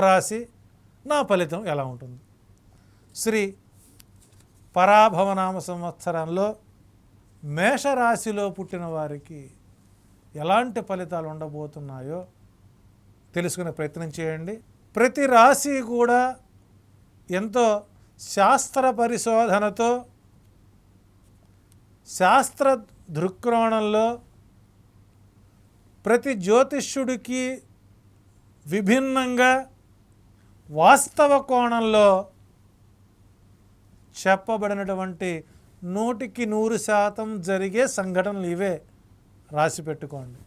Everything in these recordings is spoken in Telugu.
రాశి నా ఫలితం ఎలా ఉంటుంది? శ్రీ పరాభవనామ సంవత్సరంలో మేషరాశిలో పుట్టిన వారికి ఎలాంటి ఫలితాలు ఉండబోతున్నాయో తెలుసుకునే ప్రయత్నం చేయండి. ప్రతి రాశి కూడా ఎంతో శాస్త్ర పరిశోధనతో, శాస్త్ర దృక్కోణంలో ప్రతి జ్యోతిష్యుడికి విభిన్నంగా వాస్తవ కోణంలో చెప్పబడినటువంటి 100% జరిగే సంఘటనలు ఇవే. రాసి పెట్టుకోండి.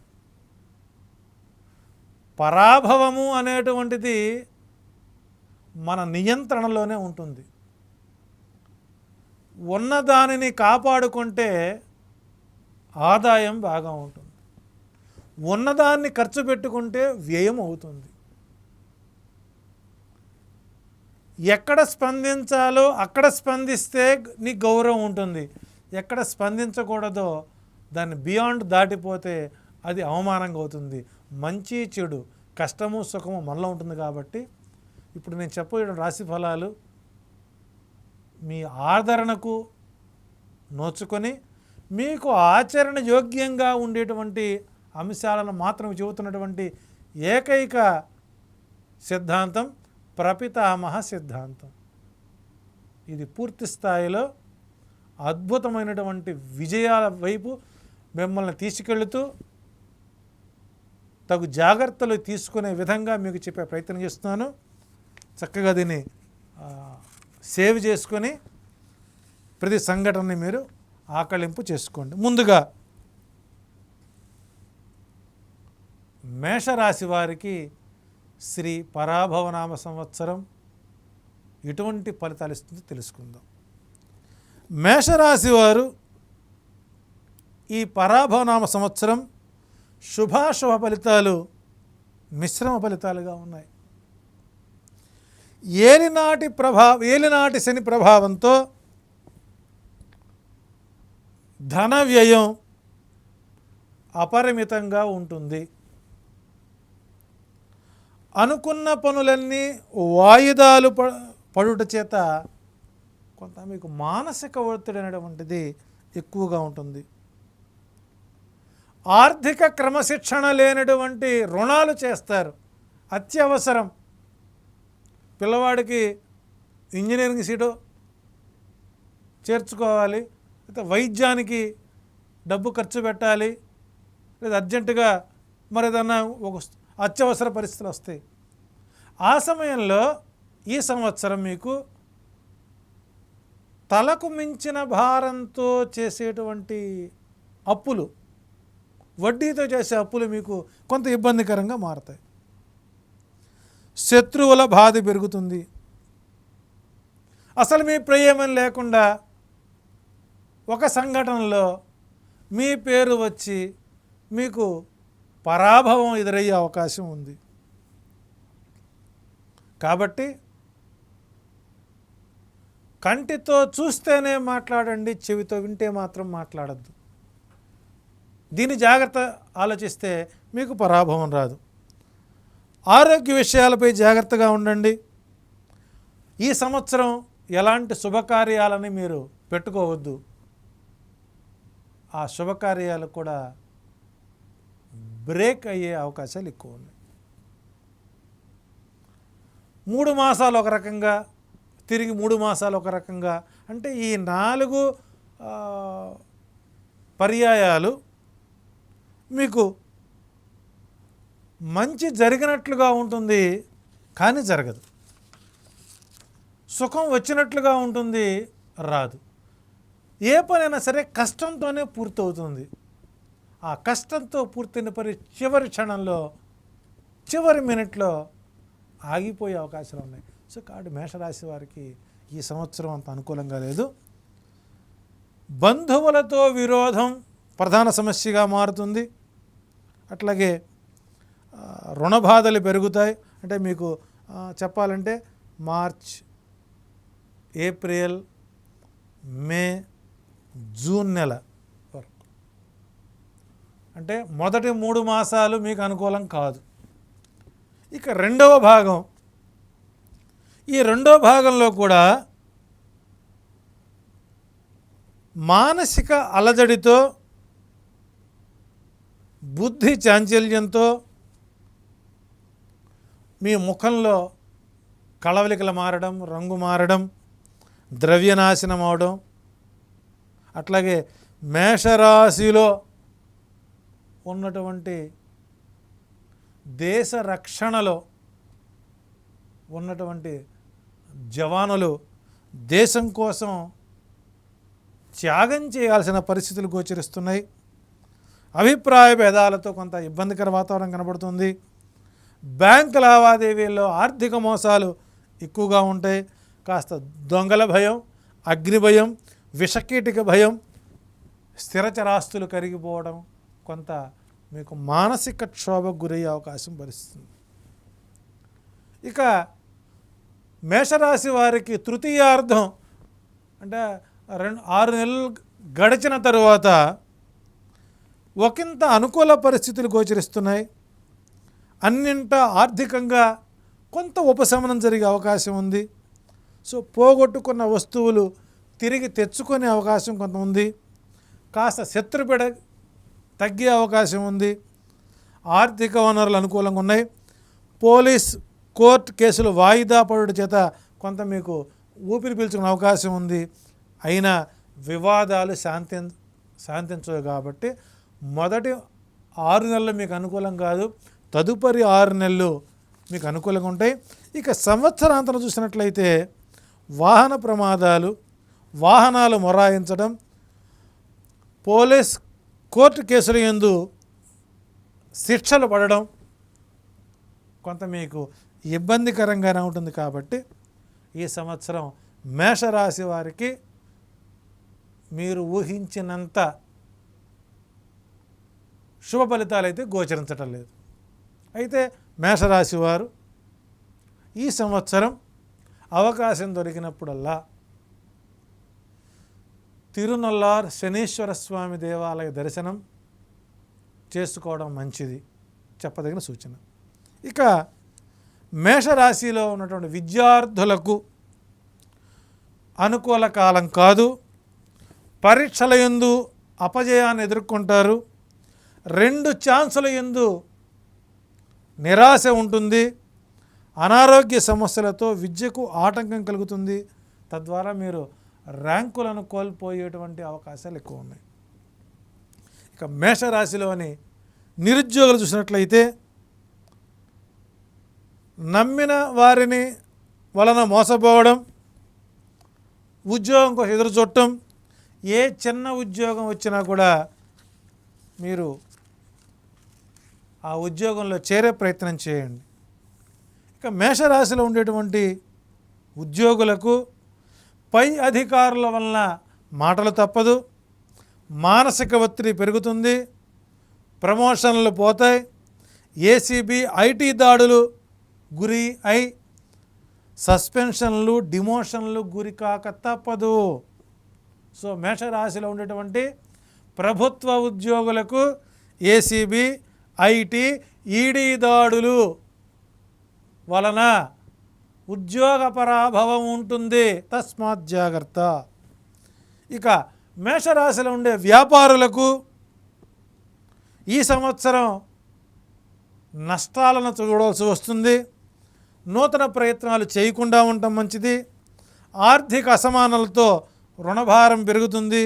పరాభవము అనేటువంటిది మన నియంత్రణలోనే ఉంటుంది. ఉన్నదానిని కాపాడుకుంటే ఆదాయం బాగా ఉంటుంది, ఉన్నదాన్ని ఖర్చు పెట్టుకుంటే వ్యయం అవుతుంది. ఎక్కడ స్పందించాలో అక్కడ స్పందిస్తే నీకు గౌరవం ఉంటుంది, ఎక్కడ స్పందించకూడదో దాన్ని బియాండ్ దాటిపోతే అది అవమానంగా అవుతుంది. మంచి చెడు, కష్టము సుఖము మనలో ఉంటుంది. కాబట్టి ఇప్పుడు నేను చెప్పే రాశి ఫలాలు మీ ఆదరణకు నోచుకొని మీకు ఆచరణ యోగ్యంగా ఉండేటువంటి అంశాలను మాత్రం చెబుతున్నటువంటి ఏకైక సిద్ధాంతం ప్రపితామహ సిద్ధాంతం. ఇది పూర్తి స్థాయిలో అద్భుతమైనటువంటి విజయాల వైపు మిమ్మల్ని తీసుకెళ్తూ తగు జాగ్రత్తలు తీసుకునే విధంగా మీకు చెప్పే ప్రయత్నం చేస్తున్నాను. చక్కగా దీన్ని సేవ్ చేసుకొని ప్రతి సంఘటనని మీరు ఆకళింపు చేసుకోండి. ముందుగా మేషరాశి వారికి శ్రీ పరాభవనామ సంవత్సరం ఎటువంటి ఫలితాలు ఇస్తుందో తెలుసుకుందాం. మేషరాశి వారు ఈ పరాభవనామ సంవత్సరం శుభాశుభ ఫలితాలు మిశ్రమ ఫలితాలుగా ఉన్నాయి. ఏలినాటి శని ప్రభావంతో ధన వ్యయం అపరిమితంగా ఉంటుంది. అనుకున్న పనులన్నీ వాయిదాలు పడుట చేత కొంత మీకు మానసిక ఒత్తిడి అనేటువంటిది ఎక్కువగా ఉంటుంది. ఆర్థిక క్రమశిక్షణ లేనటువంటి రుణాలు చేస్తారు. అత్యవసరం, పిల్లవాడికి ఇంజనీరింగ్ సీటు చేర్చుకోవాలి, లేదా వైద్యానికి డబ్బు ఖర్చు పెట్టాలి, లేదా అర్జెంటుగా మరేదన్నా ఒక అత్యవసర పరిస్థితులు వస్తాయి. ఆ సమయంలో ఈ సంవత్సరం మీకు తలకు మించిన భారంతో చేసేటువంటి అప్పులు, వడ్డీతో చేసే అప్పులు మీకు కొంత ఇబ్బందికరంగా మారతాయి. శత్రువుల బాధ పెరుగుతుంది. అసలు మీ ప్రమేయం లేకుండా ఒక సంఘటనలో మీ పేరు వచ్చి మీకు పరాభవం ఎదురయ్యే అవకాశం ఉంది. కాబట్టి కంటితో చూస్తేనే మాట్లాడండి, చెవితో వింటే మాత్రం మాట్లాడద్దు. దీని జాగ్రత్త ఆలోచిస్తే మీకు పరాభవం రాదు. ఆరోగ్య విషయాలపై జాగ్రత్తగా ఉండండి. ఈ సంవత్సరం ఎలాంటి శుభకార్యాలని మీరు పెట్టుకోవద్దు. ఆ శుభకార్యాలు కూడా బ్రేక్ అయ్యే అవకాశాలు ఎక్కువ ఉన్నాయి. 3 మాసాలు ఒక రకంగా, తిరిగి 3 మాసాలు ఒక రకంగా, అంటే ఈ 4 పర్యాయాలు మీకు మంచి జరిగినట్లుగా ఉంటుంది, కానీ జరగదు. సుఖం వచ్చినట్లుగా ఉంటుంది, రాదు. ఏ పనైనా సరే కష్టంతోనే పూర్తవుతుంది. ఆ కష్టంతో పూర్తయిన పని చివరి క్షణంలో, చివరి మినిట్లో ఆగిపోయే అవకాశాలు ఉన్నాయి. సో కాబట్టి మేషరాశి వారికి ఈ సంవత్సరం అంత అనుకూలంగా లేదు. బంధువులతో విరోధం ప్రధాన సమస్యగా మారుతుంది. అట్లాగే రుణ బాధలు పెరుగుతాయి. అంటే మీకు చెప్పాలంటే మార్చ్, ఏప్రిల్, మే, జూన్ నెల వరకు, అంటే మొదటి 3 మాసాలు మీకు అనుకూలం కాదు. ఇక రెండవ భాగం, ఈ రెండవ భాగంలో కూడా మానసిక అలజడితో, బుద్ధి చాంచల్యంతో, మీ ముఖంలో కళవలికలు మారడం, రంగు మారడం, ద్రవ్యనాశనం అవడం, అట్లాగే మేషరాశిలో ఉన్నటువంటి దేశ రక్షణలో ఉన్నటువంటి జవానులు దేశం కోసం త్యాగం చేయాల్సిన పరిస్థితులు గోచరిస్తున్నాయి. అభిప్రాయ భేదాలతో కొంత ఇబ్బందికర వాతావరణం కనబడుతుంది. బ్యాంకు లావాదేవీల్లో ఆర్థిక మోసాలు ఎక్కువగా ఉంటాయి. కాస్త దొంగల భయం, అగ్ని భయం, విషకీటిక భయం, స్థిరచరాస్తులు కరిగిపోవడం, కొంత మీకు మానసిక క్షోభకు గురయ్యే అవకాశం పరిస్థితుంది. ఇక మేషరాశి వారికి తృతీయార్థం అంటే 6 నెలలు గడిచిన తరువాత ఒకంత అనుకూల పరిస్థితులు గోచరిస్తున్నాయి. అన్నింటా ఆర్థికంగా కొంత ఉపశమనం జరిగే అవకాశం ఉంది. సో పోగొట్టుకున్న వస్తువులు తిరిగి తెచ్చుకునే అవకాశం కొంత ఉంది. కాస్త శత్రుపీడ తగ్గే అవకాశం ఉంది. ఆర్థిక వనరులు అనుకూలంగా ఉన్నాయి. పోలీస్ కోర్టు కేసులు వాయిదా పడుట చేత కొంత మీకు ఊపిరి పీల్చుకునే అవకాశం ఉంది. అయినా వివాదాలు శాంతించవు కాబట్టి మొదటి 6 నెలలు మీకు అనుకూలం కాదు, తదుపరి 6 నెలలు మీకు అనుకూలంగా ఉంటాయి. ఇక సంవత్సరాంతరం చూసినట్లయితే వాహన ప్రమాదాలు, వాహనాలు మొరాయించడం, పోలీస్ కోర్టు కేసుల యందు శిక్షలు పడడం కొంత మీకు ఇబ్బందికరంగానే ఉంటుంది. కాబట్టి ఈ సంవత్సరం మేషరాశి వారికి మీరు ఊహించినంత శుభ ఫలితాలు అయితే గోచరించటం లేదు. అయితే మేషరాశి వారు ఈ సంవత్సరం అవకాశం దొరికినప్పుడల్లా తిరునల్లార్ శనీశ్వర స్వామి దేవాలయ దర్శనం చేసుకోవడం మంచిది, చెప్పదగిన సూచన. ఇక మేషరాశిలో ఉన్నటువంటి విద్యార్థులకు అనుకూల కాలం కాదు. పరీక్షల యందు అపజయాన్ని ఎదుర్కొంటారు. 2 ఛాన్సుల యందు నిరాశ ఉంటుంది. అనారోగ్య సమస్యలతో విద్యకు ఆటంకం కలుగుతుంది. తద్వారా మీరు ర్యాంకులను కోల్పోయేటువంటి అవకాశాలు ఎక్కువ ఉన్నాయి. ఇక మేషరాశిలోని నిరుద్యోగులు చూసినట్లయితే నమ్మిన వారిని వలన మోసపోవడం, ఉద్యోగం కోసం ఎదురు చూడటం, ఏ చిన్న ఉద్యోగం వచ్చినా కూడా మీరు ఆ ఉద్యోగంలో చేరే ప్రయత్నం చేయండి. ఇక మేషరాశిలో ఉండేటువంటి ఉద్యోగులకు పై అధికారుల వలన మాటలు తప్పదు, మానసిక ఒత్తిడి పెరుగుతుంది, ప్రమోషన్లు పోతాయి, ఏసీబీ ఐటీ దాడులు గురి అయి సస్పెన్షన్లు, డిమోషన్లు గురి కాక తప్పదు. సో మేషరాశిలో ఉండేటువంటి ప్రభుత్వ ఉద్యోగులకు ఏసీబీ, ఐటీ, ఈడీ దాడులు వలన ఉద్యోగ పరాభవం ఉంటుంది, తస్మాత్ జాగ్రత్త. ఇక మేషరాశిలో ఉండే వ్యాపారులకు ఈ సంవత్సరం నష్టాలను చూడవలసి వస్తుంది. నూతన ప్రయత్నాలు చేయకుండా ఉండటం మంచిది. ఆర్థిక అసమానలతో రుణభారం పెరుగుతుంది.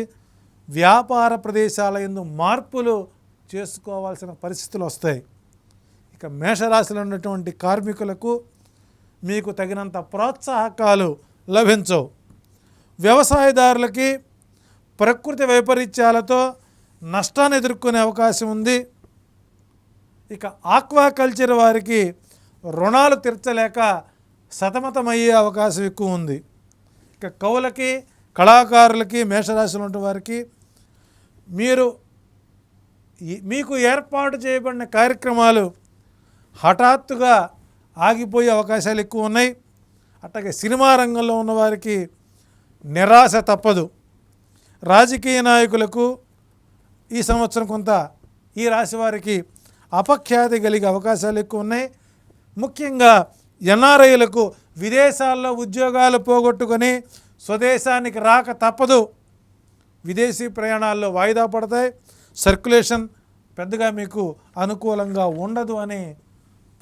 వ్యాపార ప్రదేశాల యందు మార్పులు చేసుకోవాల్సిన పరిస్థితులు వస్తాయి. ఇక మేషరాశిలో ఉన్నటువంటి కార్మికులకు మీకు తగినంత ప్రోత్సాహకాలు లభించవు. వ్యవసాయదారులకి ప్రకృతి వైపరీత్యాలతో నష్టాన్ని ఎదుర్కొనే అవకాశం ఉంది. ఇక ఆక్వాకల్చర్ వారికి రుణాలు తీర్చలేక సతమతమయ్యే అవకాశం ఎక్కువ ఉంది. ఇక కవులకి, కళాకారులకి, మేషరాశిలో ఉన్న వారికి మీకు ఏర్పాటు చేయబడిన కార్యక్రమాలు హఠాత్తుగా ఆగిపోయే అవకాశాలు ఎక్కువ ఉన్నాయి. అట్లాగే సినిమా రంగంలో ఉన్నవారికి నిరాశ తప్పదు. రాజకీయ నాయకులకు ఈ సంవత్సరం కొంత ఈ రాశి వారికి అపఖ్యాతి కలిగే అవకాశాలు ఎక్కువ ఉన్నాయి. ముఖ్యంగా ఎన్ఆర్ఐలకు విదేశాల్లో ఉద్యోగాలు పోగొట్టుకొని స్వదేశానికి రాక తప్పదు. విదేశీ ప్రయాణాల్లో వాయిదా పడతాయి. సర్క్యులేషన్ పెద్దగా మీకు అనుకూలంగా ఉండదు అనే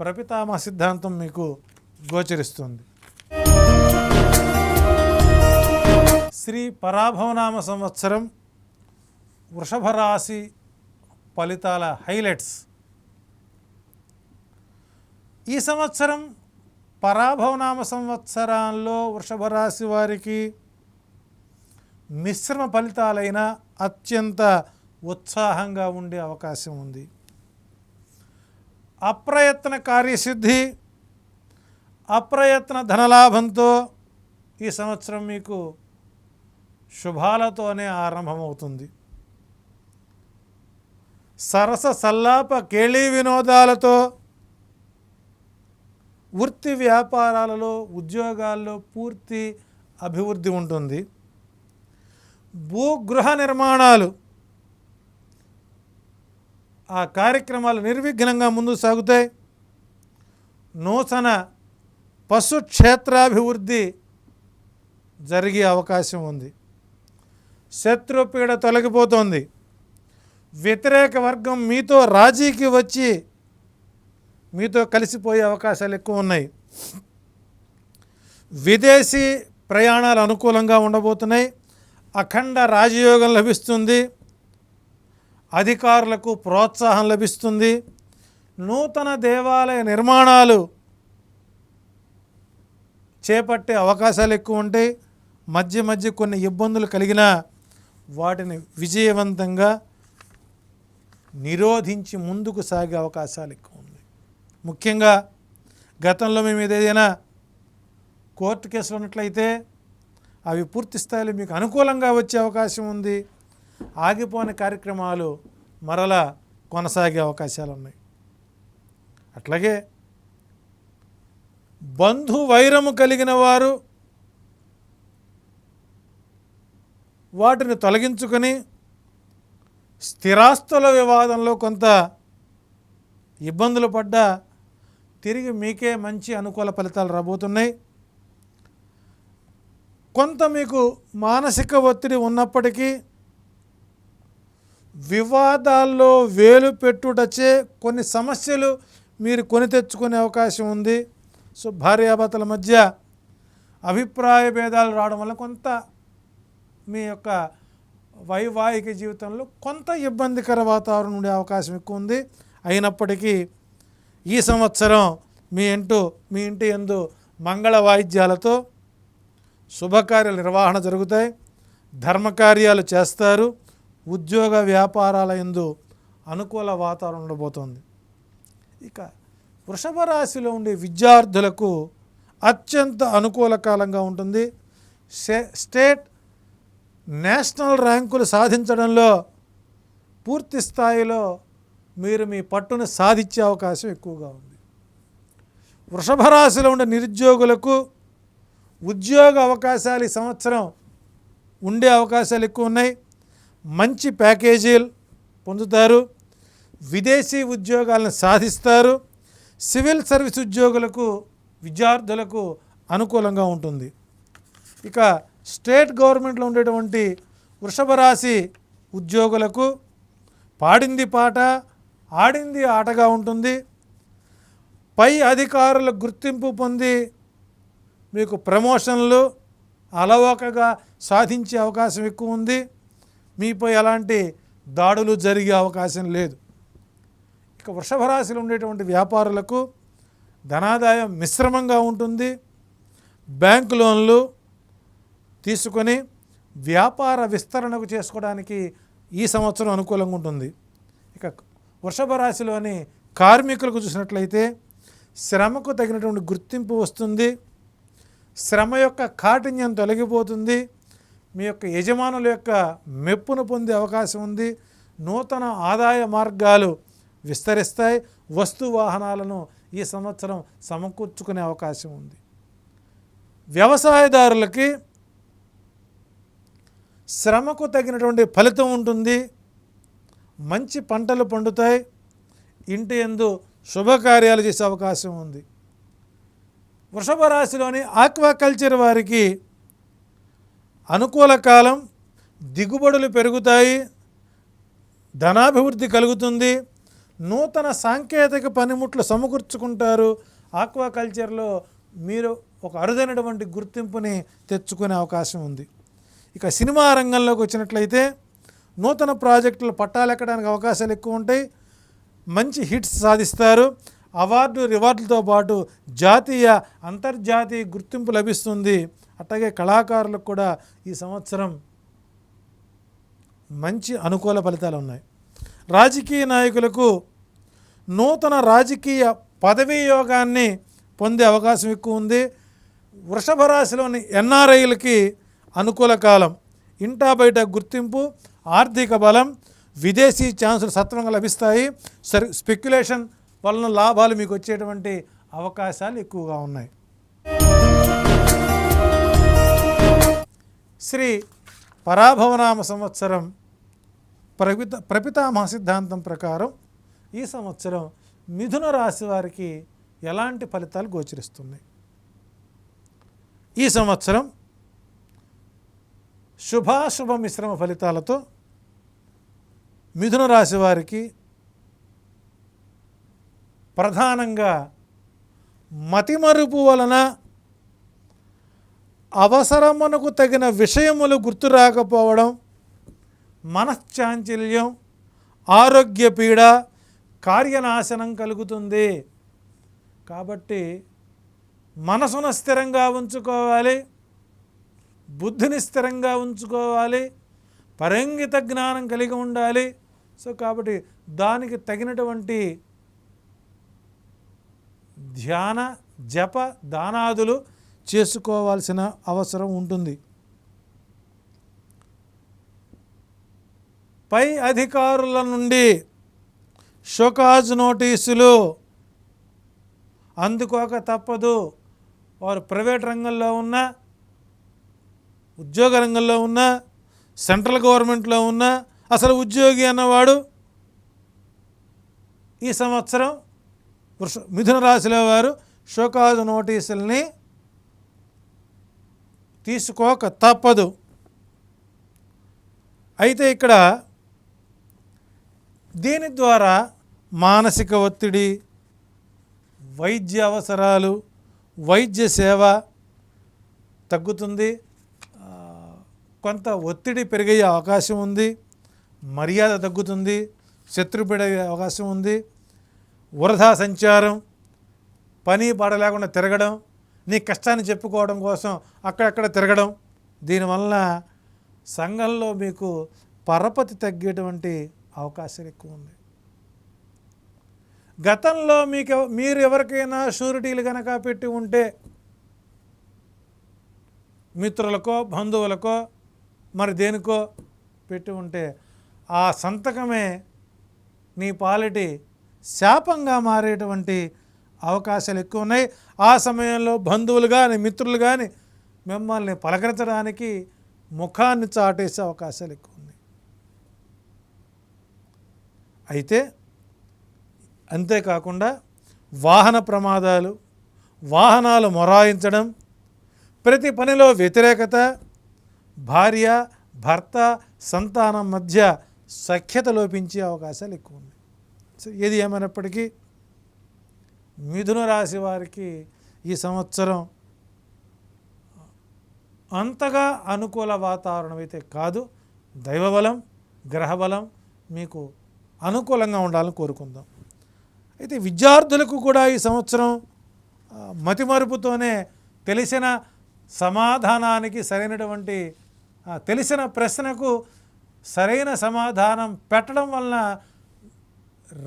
ప్రపితామహ సిద్ధాంతం మీకు గోచరిస్తుంది. శ్రీ పరాభవనామ సంవత్సరం వృషభ రాశి ఫలితాల హైలైట్స్. ఈ సంవత్సరం పరాభవనామ సంవత్సరాల్లో వృషభ రాశి వారికి మిశ్రమ ఫలితాలైన అత్యంత ఉత్సాహంగా ఉండే అవకాశం ఉంది. అప్రయత్న కార్యసిద్ధి, అప్రయత్న ధనలాభంతో ఈ సంవత్సరం మీకు శుభాలతోనే ఆరంభమవుతుంది. సరస సల్లాప కేళీ వినోదాలతో వృత్తి వ్యాపారాలలో ఉద్యోగాల్లో పూర్తి అభివృద్ధి ఉంటుంది. భూగృహ నిర్మాణాలు ఆ కార్యక్రమాలు నిర్విఘ్నంగా ముందుకు సాగుతాయి. నూతన పశు క్షేత్రాభివృద్ధి జరిగే అవకాశం ఉంది. శత్రుపీడ తొలగిపోతుంది. వ్యతిరేక వర్గం మీతో రాజీకి వచ్చి మీతో కలిసిపోయే అవకాశాలు ఎక్కువ ఉన్నాయి. విదేశీ ప్రయాణాలు అనుకూలంగా ఉండబోతున్నాయి. అఖండ రాజయోగం లభిస్తుంది. అధికారులకు ప్రోత్సాహం లభిస్తుంది. నూతన దేవాలయ నిర్మాణాలు చేపట్టే అవకాశాలు ఎక్కువ ఉంటాయి. మధ్య మధ్య కొన్ని ఇబ్బందులు కలిగినా వాటిని విజయవంతంగా నిరోధించి ముందుకు సాగే అవకాశాలు ఎక్కువ ఉన్నాయి. ముఖ్యంగా గతంలో మేము ఏదైనా కోర్టు కేసులు ఉన్నట్లయితే అవి పూర్తి స్థాయిలో మీకు అనుకూలంగా వచ్చే అవకాశం ఉంది. ఆగిపోని కార్యక్రమాలు మరలా కొనసాగే అవకాశాలు ఉన్నాయి. అట్లాగే బంధు వైరము కలిగిన వారు వాటిని తొలగించుకొని స్థిరాస్తుల వివాదంలో కొంత ఇబ్బందులు పడ్డా తిరిగి మీకే మంచి అనుకూల ఫలితాలు రాబోతున్నాయి. కొంత మీకు మానసిక ఒత్తిడి ఉన్నప్పటికీ వివాదాల్లో వేలు పెట్టుటచే కొన్ని సమస్యలు మీరు కొని తెచ్చుకునే అవకాశం ఉంది. సో భార్యాభర్తల మధ్య అభిప్రాయ భేదాలు రావడం వల్ల కొంత మీ యొక్క వైవాహిక జీవితంలో కొంత ఇబ్బందికర వాతావరణం ఉండే అవకాశం ఎక్కువ ఉంది. అయినప్పటికీ ఈ సంవత్సరం మీ ఇంటి యందు మంగళ వాయిద్యాలతో శుభకార్యాల నిర్వహణ జరుగుతాయి. ధర్మకార్యాలు చేస్తారు. ఉద్యోగ వ్యాపారాల యందు అనుకూల వాతావరణం ఉండబోతోంది. ఇక వృషభ రాశిలో ఉండే విద్యార్థులకు అత్యంత అనుకూల కాలంగా ఉంటుంది. స్టేట్ నేషనల్ ర్యాంకులు సాధించడంలో పూర్తి స్థాయిలో మీరు మీ పట్టును సాధించే అవకాశం ఎక్కువగా ఉంది. వృషభ రాశిలో ఉండే నిరుద్యోగులకు ఉద్యోగ అవకాశాలు ఈ సంవత్సరం ఉండే అవకాశాలు ఎక్కువ ఉన్నాయి. మంచి ప్యాకేజీలు పొందుతారు. విదేశీ ఉద్యోగాలను సాధిస్తారు. సివిల్ సర్వీస్ ఉద్యోగులకు విద్యార్థులకు అనుకూలంగా ఉంటుంది. ఇక స్టేట్ గవర్నమెంట్లో ఉండేటువంటి వృషభ రాశి ఉద్యోగులకు పాడింది పాట ఆడింది ఆటగా ఉంటుంది. పై అధికారుల గుర్తింపు పొంది మీకు ప్రమోషన్లు అలవోకగా సాధించే అవకాశం ఎక్కువ ఉంది. మీపై ఎలాంటి దాడులు జరిగే అవకాశం లేదు. ఇక వృషభ రాశిలో ఉండేటువంటి వ్యాపారులకు ధనాదాయం మిశ్రమంగా ఉంటుంది. బ్యాంకు లోన్లు తీసుకొని వ్యాపార విస్తరణకు చేసుకోవడానికి ఈ సంవత్సరం అనుకూలంగా ఉంటుంది. ఇక వృషభ రాశిలోని కార్మికులకు చూసినట్లయితే శ్రమకు తగినటువంటి గుర్తింపు వస్తుంది. శ్రమ యొక్క కాఠిన్యం తొలగిపోతుంది. మీ యొక్క యజమానుల యొక్క మెప్పును పొందే అవకాశం ఉంది. నూతన ఆదాయ మార్గాలు విస్తరిస్తాయి. వస్తు వాహనాలను ఈ సంవత్సరం సమకూర్చుకునే అవకాశం ఉంది. వ్యవసాయదారులకి శ్రమకు తగినటువంటి ఫలితం ఉంటుంది. మంచి పంటలు పండుతాయి. ఇంటి యందు శుభకార్యాలు చేసే అవకాశం ఉంది. వృషభ రాశిలోని ఆక్వాకల్చర్ వారికి అనుకూల కాలం, దిగుబడులు పెరుగుతాయి, ధనాభివృద్ధి కలుగుతుంది, నూతన సాంకేతిక పనిముట్లు సమకూర్చుకుంటారు. ఆక్వాకల్చర్లో మీరు ఒక అరుదైనటువంటి గుర్తింపుని తెచ్చుకునే అవకాశం ఉంది. ఇక సినిమా రంగంలోకి వచ్చినట్లయితే నూతన ప్రాజెక్టులు పట్టాలెక్కడానికి అవకాశాలు ఎక్కువ ఉంటాయి, మంచి హిట్స్ సాధిస్తారు, రివార్డులతో పాటు జాతీయ అంతర్జాతీయ గుర్తింపు లభిస్తుంది. అట్లాగే కళాకారులకు కూడా ఈ సంవత్సరం మంచి అనుకూల ఫలితాలు ఉన్నాయి. రాజకీయ నాయకులకు నూతన రాజకీయ పదవీ యోగాన్ని పొందే అవకాశం ఎక్కువ ఉంది. వృషభ రాశిలోని ఎన్ఆర్ఐలకి అనుకూల కాలం, ఇంటా బయట గుర్తింపు, ఆర్థిక బలం, విదేశీ ఛాన్సులు సత్వరంగా లభిస్తాయి. స్పెక్యులేషన్ వలన లాభాలు మీకు వచ్చేటువంటి అవకాశాలు ఎక్కువగా ఉన్నాయి. శ్రీ పరాభవనామ సంవత్సరం ప్రపితామహ సిద్ధాంతం ప్రకారం ఈ సంవత్సరం మిథున రాశి వారికి ఎలాంటి ఫలితాలు గోచరిస్తున్నాయి? ఈ సంవత్సరం శుభాశుభ మిశ్రమ ఫలితాలతో మిథున రాశి వారికి ప్రధానంగా మతిమరుపు వలన అవసరమునకు తగిన విషయములు గుర్తు రాకపోవడం, మనశ్చాంచల్యం, ఆరోగ్య పీడ, కార్యనాశనం కలుగుతుంది. కాబట్టి మనసును స్థిరంగా ఉంచుకోవాలి, బుద్ధిని స్థిరంగా ఉంచుకోవాలి, పరంగిత జ్ఞానం కలిగి ఉండాలి. కాబట్టి దానికి తగినటువంటి ధ్యాన జప దానాదులు చేసుకోవాల్సిన అవసరం ఉంటుంది. పై అధికారుల నుండి షోకాజ్ నోటీసులు అందుకోక తప్పదు. వారు ప్రైవేట్ రంగంలో ఉన్న, ఉద్యోగ రంగంలో ఉన్న, సెంట్రల్ గవర్నమెంట్లో ఉన్న అసలు ఉద్యోగి అన్నవాడు ఈ సంవత్సరం మిథున రాశిలో వారు షోకాజ్ నోటీసుల్ని తీసుకోక తప్పదు. అయితే ఇక్కడ దీని ద్వారా మానసిక ఒత్తిడి, వైద్య అవసరాలు, వైద్య సేవ తగ్గుతుంది, కొంత ఒత్తిడి పెరిగే అవకాశం ఉంది, మర్యాద తగ్గుతుంది, శత్రుపీడ అవకాశం ఉంది, వృధా సంచారం, పని పాడ లేకుండా తిరగడం, నీ కష్టాన్ని చెప్పుకోవడం కోసం అక్కడక్కడ తిరగడం, దీనివల్ల సంఘంలో మీకు పరపతి తగ్గేటువంటి అవకాశాలు ఎక్కువ ఉంది. గతంలో మీరు ఎవరికైనా షూరిటీలు కనుక పెట్టి ఉంటే, మిత్రులకో బంధువులకో మరి దేనికో పెట్టి ఉంటే, ఆ సంతకమే నీ పాలిటి శాపంగా మారేటువంటి అవకాశాలు ఎక్కువ ఉన్నాయి. ఆ సమయంలో బంధువులు కానీ మిత్రులు కానీ మిమ్మల్ని పలకరించడానికి ముఖాన్ని చాటేసే అవకాశాలు ఎక్కువ ఉన్నాయి. అయితే అంతేకాకుండా వాహన ప్రమాదాలు, వాహనాలు మొరాయించడం, ప్రతి పనిలో వ్యతిరేకత, భార్య భర్త సంతానం మధ్య సఖ్యత లోపించే అవకాశాలు ఎక్కువ ఉన్నాయి. సో ఏది ఏమైనప్పటికీ మిథున రాశి వారికి ఈ సంవత్సరం అంతగా అనుకూల వాతావరణం అయితే కాదు. దైవబలం, గ్రహబలం మీకు అనుకూలంగా ఉండాలని కోరుకుందాం. అయితే విద్యార్థులకు కూడా ఈ సంవత్సరం మతిమరుపుతోనే తెలిసిన సమాధానానికి సరైనటువంటి తెలిసిన ప్రశ్నకు సరైన సమాధానం పెట్టడం వలన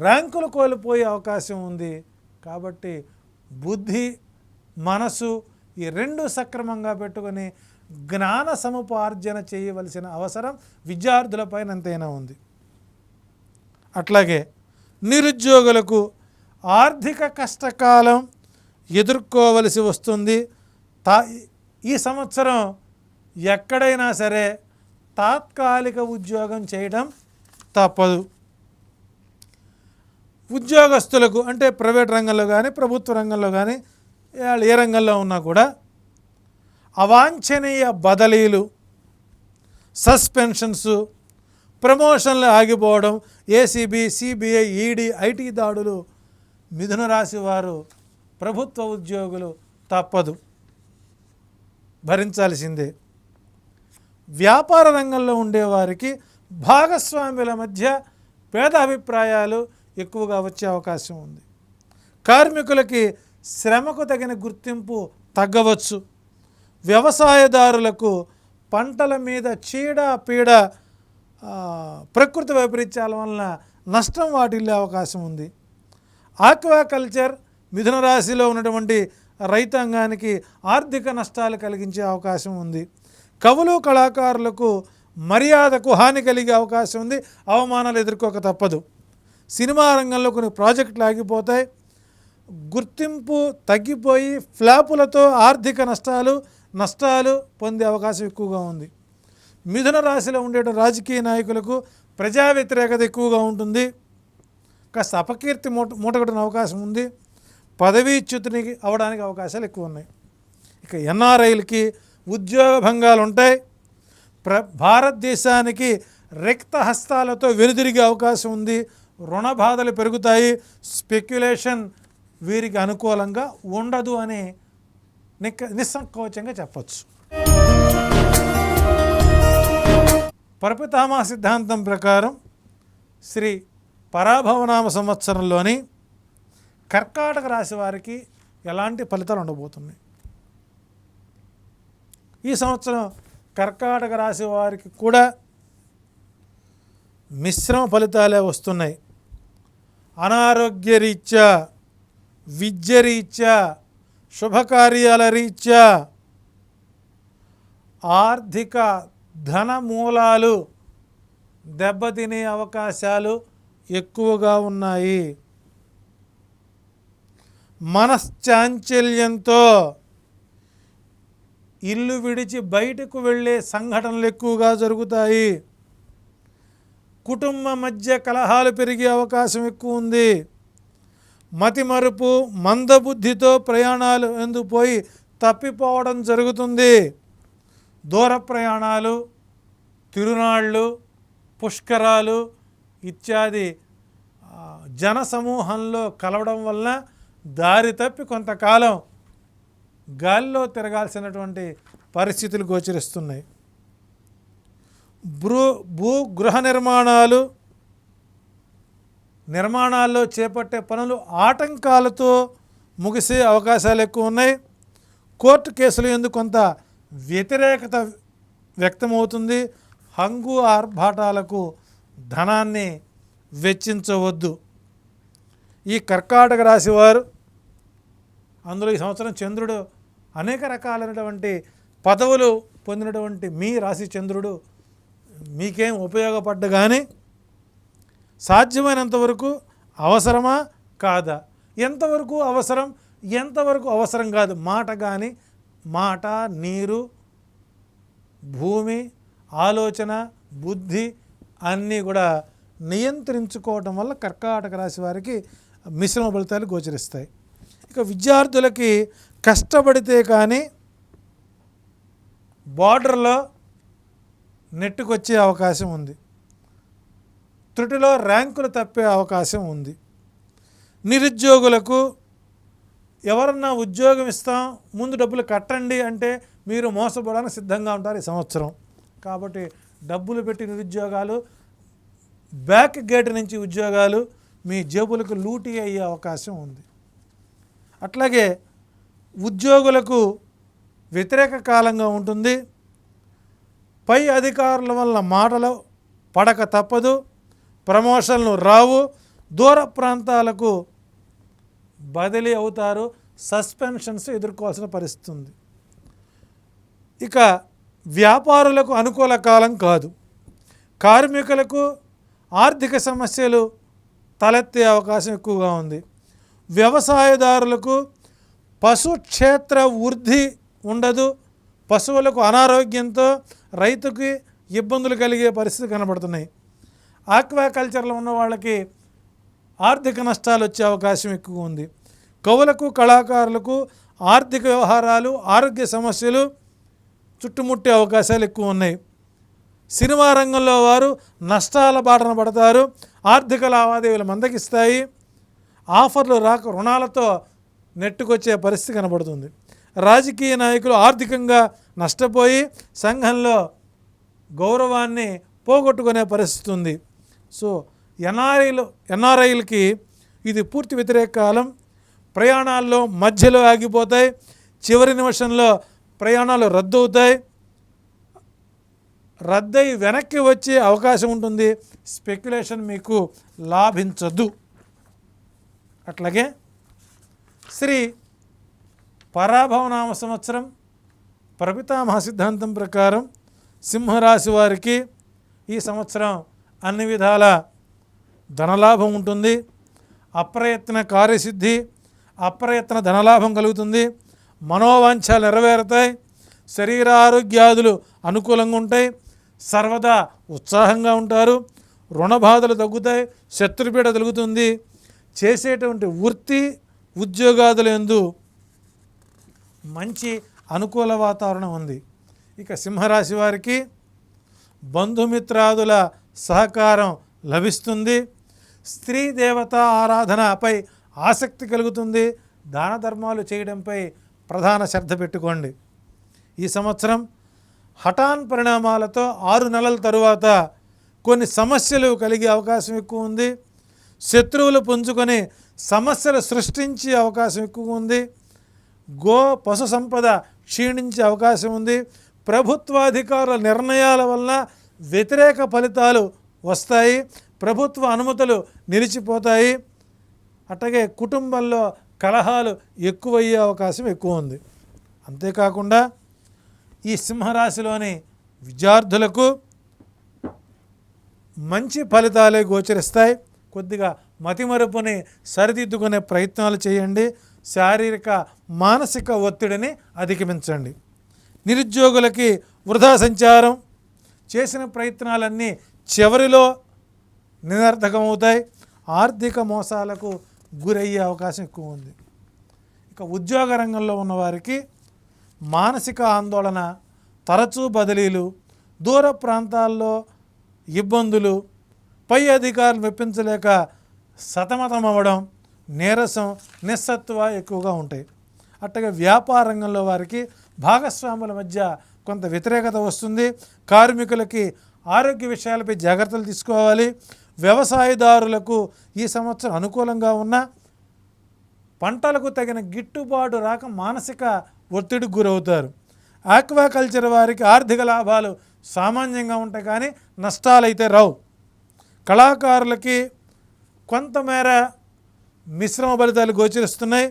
ర్యాంకులు కోల్పోయే అవకాశం ఉంది. కాబట్టి బుద్ధి, మనసు ఈ రెండు సక్రమంగా పెట్టుకొని జ్ఞాన సముపార్జన చేయవలసిన అవసరం విద్యార్థులపైన ఎంతైనా ఉంది. అట్లాగే నిరుద్యోగులకు ఆర్థిక కష్టకాలం ఎదుర్కోవలసి వస్తుంది. ఈ సంవత్సరం ఎక్కడైనా సరే తాత్కాలిక ఉద్యోగం చేయడం తప్పదు. ఉద్యోగస్తులకు అంటే ప్రైవేట్ రంగంలో కానీ ప్రభుత్వ రంగంలో కానీ వాళ్ళు ఏ రంగంలో ఉన్నా కూడా అవాంఛనీయ బదిలీలు, సస్పెన్షన్స్, ప్రమోషన్లు ఆగిపోవడం, ఏసీబీ, సిబిఐ, ఈడీ, ఐటీ దాడులు మిథున రాశి వారు, ప్రభుత్వ ఉద్యోగులు తప్పదు, భరించాల్సిందే. వ్యాపార రంగంలో ఉండేవారికి భాగస్వాముల మధ్య భేద అభిప్రాయాలు ఎక్కువగా వచ్చే అవకాశం ఉంది. కార్మికులకి శ్రమకు తగిన గుర్తింపు తగ్గవచ్చు. వ్యవసాయదారులకు పంటల మీద చీడ పీడ, ప్రకృతి వైపరీత్యాల వలన నష్టం వాటిల్లే అవకాశం ఉంది. ఆక్వాకల్చర్ మిథున రాశిలో ఉన్నటువంటి రైతాంగానికి ఆర్థిక నష్టాలు కలిగించే అవకాశం ఉంది. కవులు కళాకారులకు మర్యాదకు హాని కలిగే అవకాశం ఉంది, అవమానాలు ఎదుర్కోక తప్పదు. సినిమా రంగంలో కొన్ని ప్రాజెక్టులు ఆగిపోతాయి, గుర్తింపు తగ్గిపోయి ఫ్లాపులతో ఆర్థిక నష్టాలు పొందే అవకాశం ఎక్కువగా ఉంది. మిథున రాశిలో ఉండే రాజకీయ నాయకులకు ప్రజా వ్యతిరేకత ఎక్కువగా ఉంటుంది, కాస్త అపకీర్తి మూటగొట్టిన అవకాశం ఉంది, పదవీచ్యుతికి అవడానికి అవకాశాలు ఎక్కువ ఉన్నాయి. ఇక ఎన్ఆర్ఐలకి ఉద్యోగ భంగాలు ఉంటాయి. భారతదేశానికి రిక్త హస్తాలతో వెనుదిరిగే అవకాశం ఉంది. రుణ బాధలు పెరుగుతాయి. స్పెక్యులేషన్ వీరికి అనుకూలంగా ఉండదు అని నిస్సంకోచంగా చెప్పచ్చు. పరపితామహ సిద్ధాంతం ప్రకారం శ్రీ పరాభవనామ సంవత్సరంలోని కర్కాటక రాశి వారికి ఎలాంటి ఫలితాలు ఉండబోతున్నాయి? ఈ సంవత్సరం కర్కాటక రాశి వారికి కూడా మిశ్రమ ఫలితాలే వస్తున్నాయి. అనారోగ్య రీత్యా, విద్య రీత్యా, శుభకార్యాల రీత్యా, ఆర్థిక ధన మూలాలు దెబ్బతినే అవకాశాలు ఎక్కువగా ఉన్నాయి. మనశ్చాంచల్యంతో ఇల్లు విడిచి బయటకు వెళ్ళే సంఘటనలు ఎక్కువగా జరుగుతాయి. కుటుంబ మధ్య కలహాలు పెరిగే అవకాశం ఎక్కువ ఉంది. మతిమరుపు, మందబుద్ధితో ప్రయాణాలు ఎందుకు పోయి తప్పిపోవడం జరుగుతుంది. దూర ప్రయాణాలు, తిరునాళ్ళు, పుష్కరాలు ఇత్యాది జన సమూహంలో కలవడం వలన దారి తప్పి కొంతకాలం గాలిలో తిరగాల్సినటువంటి పరిస్థితులు గోచరిస్తున్నాయి. గృహ నిర్మాణాల్లో చేపట్టే పనులు ఆటంకాలతో ముగిసే అవకాశాలు ఎక్కువ ఉన్నాయి. కోర్టు కేసులు ఎందుకు కొంత వ్యతిరేకత వ్యక్తమవుతుంది. హంగు ఆర్భాటాలకు ధనాన్ని వెచ్చించవద్దు. ఈ కర్కాటక రాశి వారు, అందులో ఈ సంవత్సరం చంద్రుడు అనేక రకాలైనటువంటి పదవులు పొందినటువంటి మీ రాశి చంద్రుడు మీకేం ఉపయోగపడ్డ కానీ సాధ్యమైనంతవరకు అవసరమా కాదా, ఎంతవరకు అవసరం, ఎంతవరకు అవసరం కాదు, మాట, నీరు, భూమి, ఆలోచన, బుద్ధి అన్నీ కూడా నియంత్రించుకోవటం వల్ల కర్కాటక రాశి వారికి మిశ్రమ ఫలితాలు గోచరిస్తాయి. ఇక విద్యార్థులకి కష్టపడితే కానీ బార్డర్లో నెట్టుకొచ్చే అవకాశం ఉంది. త్రుటిలో ర్యాంకులు తప్పే అవకాశం ఉంది. నిరుద్యోగులకు ఎవరన్నా ఉద్యోగం ఇస్తాం, ముందు డబ్బులు కట్టండి అంటే మీరు మోసపోవడానికి సిద్ధంగా ఉంటారు ఈ సంవత్సరం. కాబట్టి డబ్బులు పెట్టి నిరుద్యోగాలు, బ్యాక్ గేట్ నుంచి ఉద్యోగాలు మీ జేబులకు లూటీ అయ్యే అవకాశం ఉంది. అట్లాగే ఉద్యోగులకు వ్యతిరేక కాలంగా ఉంటుంది. పై అధికారుల వల్ల మాటలు పడక తప్పదు. ప్రమోషన్లు రావు. దూర ప్రాంతాలకు బదిలీ అవుతారు. సస్పెన్షన్స్ ఎదుర్కోవాల్సిన పరిస్థితి ఉంది. ఇక వ్యాపారులకు అనుకూల కాలం కాదు. కార్మికులకు ఆర్థిక సమస్యలు తలెత్తే అవకాశం ఎక్కువగా ఉంది. వ్యవసాయదారులకు పశుక్షేత్ర వృద్ధి ఉండదు. పశువులకు అనారోగ్యంతో రైతుకి ఇబ్బందులు కలిగే పరిస్థితి కనబడుతున్నాయి. ఆక్వాకల్చర్లో ఉన్న వాళ్ళకి ఆర్థిక నష్టాలు వచ్చే అవకాశం ఎక్కువ ఉంది. కవులకు కళాకారులకు ఆర్థిక వ్యవహారాలు, ఆరోగ్య సమస్యలు చుట్టుముట్టే అవకాశాలు ఎక్కువ ఉన్నాయి. సినిమా రంగంలో వారు నష్టాల బాటన పడతారు. ఆర్థిక లావాదేవీలు మందగిస్తాయి. ఆఫర్లు రాక రుణాలతో నెట్టుకొచ్చే పరిస్థితి కనబడుతుంది. రాజకీయ నాయకులు ఆర్థికంగా నష్టపోయి సంఘంలో గౌరవాన్ని పోగొట్టుకునే పరిస్థితి ఉంది. సో ఎన్ఆర్ఐలకి ఇది పూర్తి వ్యతిరేక కాలం. ప్రయాణాల్లో మధ్యలో ఆగిపోతాయి. చివరి నిమిషంలో ప్రయాణాలు రద్దవుతాయి. రద్దై వెనక్కి వచ్చే అవకాశం ఉంటుంది. స్పెక్యులేషన్ మీకు లాభించదు. అట్లాగే శ్రీ పరాభవనామ సంవత్సరం ప్రపితామహ సిద్ధాంతం ప్రకారం సింహరాశి వారికి ఈ సంవత్సరం అన్ని విధాల ధనలాభం ఉంటుంది. అప్రయత్న కార్యసిద్ధి, అప్రయత్న ధనలాభం కలుగుతుంది. మనోవాంఛలు నెరవేరుతాయి. శరీరారోగ్యాదులు అనుకూలంగా ఉంటాయి. సర్వదా ఉత్సాహంగా ఉంటారు. రుణ బాధలు తగ్గుతాయి. శత్రుపీడ తొలుగుతుంది. చేసేటువంటి వృత్తి ఉద్యోగాదులందు మంచి అనుకూల వాతావరణం ఉంది. ఇక సింహరాశి వారికి బంధుమిత్రాదుల సహకారం లభిస్తుంది. స్త్రీ దేవత ఆరాధనపై ఆసక్తి కలుగుతుంది. దాన ధర్మాలు చేయడంపై ప్రధాన శ్రద్ధ పెట్టుకోండి. ఈ సంవత్సరం హఠాన్ పరిణామాలతో 6 నెలల తరువాత కొన్ని సమస్యలు కలిగే అవకాశం ఎక్కువ ఉంది. శత్రువులు పుంజుకొని సమస్యలు సృష్టించే అవకాశం ఎక్కువ ఉంది. పశు సంపద క్షీణించే అవకాశం ఉంది. ప్రభుత్వాధికారుల నిర్ణయాల వల్ల వ్యతిరేక ఫలితాలు వస్తాయి. ప్రభుత్వ అనుమతులు నిలిచిపోతాయి. అట్లాగే కుటుంబంలో కలహాలు ఎక్కువయ్యే అవకాశం ఎక్కువ ఉంది. అంతేకాకుండా ఈ సింహరాశిలోని విద్యార్థులకు మంచి ఫలితాలే గోచరిస్తాయి. కొద్దిగా మతిమరుపుని సరిదిద్దుకునే ప్రయత్నాలు చేయండి. శారీరక మానసిక ఒత్తిడిని అధిగమించండి. నిరుద్యోగులకి వృధా సంచారం, చేసిన ప్రయత్నాలన్నీ చివరిలో నిరర్థకమవుతాయి. ఆర్థిక మోసాలకు గురయ్యే అవకాశం ఎక్కువ ఉంది. ఇక ఉద్యోగ రంగంలో ఉన్నవారికి మానసిక ఆందోళన, తరచూ బదిలీలు, దూర ప్రాంతాల్లో ఇబ్బందులు, పై అధికారులు మెప్పించలేక సతమతమవ్వడం, నీరసం, నిస్సత్వ ఎక్కువగా ఉంటాయి. అట్లాగే వ్యాపార రంగంలో వారికి భాగస్వాముల మధ్య కొంత వ్యతిరేకత వస్తుంది. కార్మికులకి ఆరోగ్య విషయాలపై జాగ్రత్తలు తీసుకోవాలి. వ్యవసాయదారులకు ఈ సంవత్సరం అనుకూలంగా ఉన్న పంటలకు తగిన గిట్టుబాటు రాక మానసిక ఒత్తిడికి గురవుతారు. ఆక్వాకల్చర్ వారికి ఆర్థిక లాభాలు సామాన్యంగా ఉంటాయి, కానీ నష్టాలైతే రావు. కళాకారులకి కొంతమేర మిశ్రమ ఫలితాలు గోచరిస్తున్నాయి.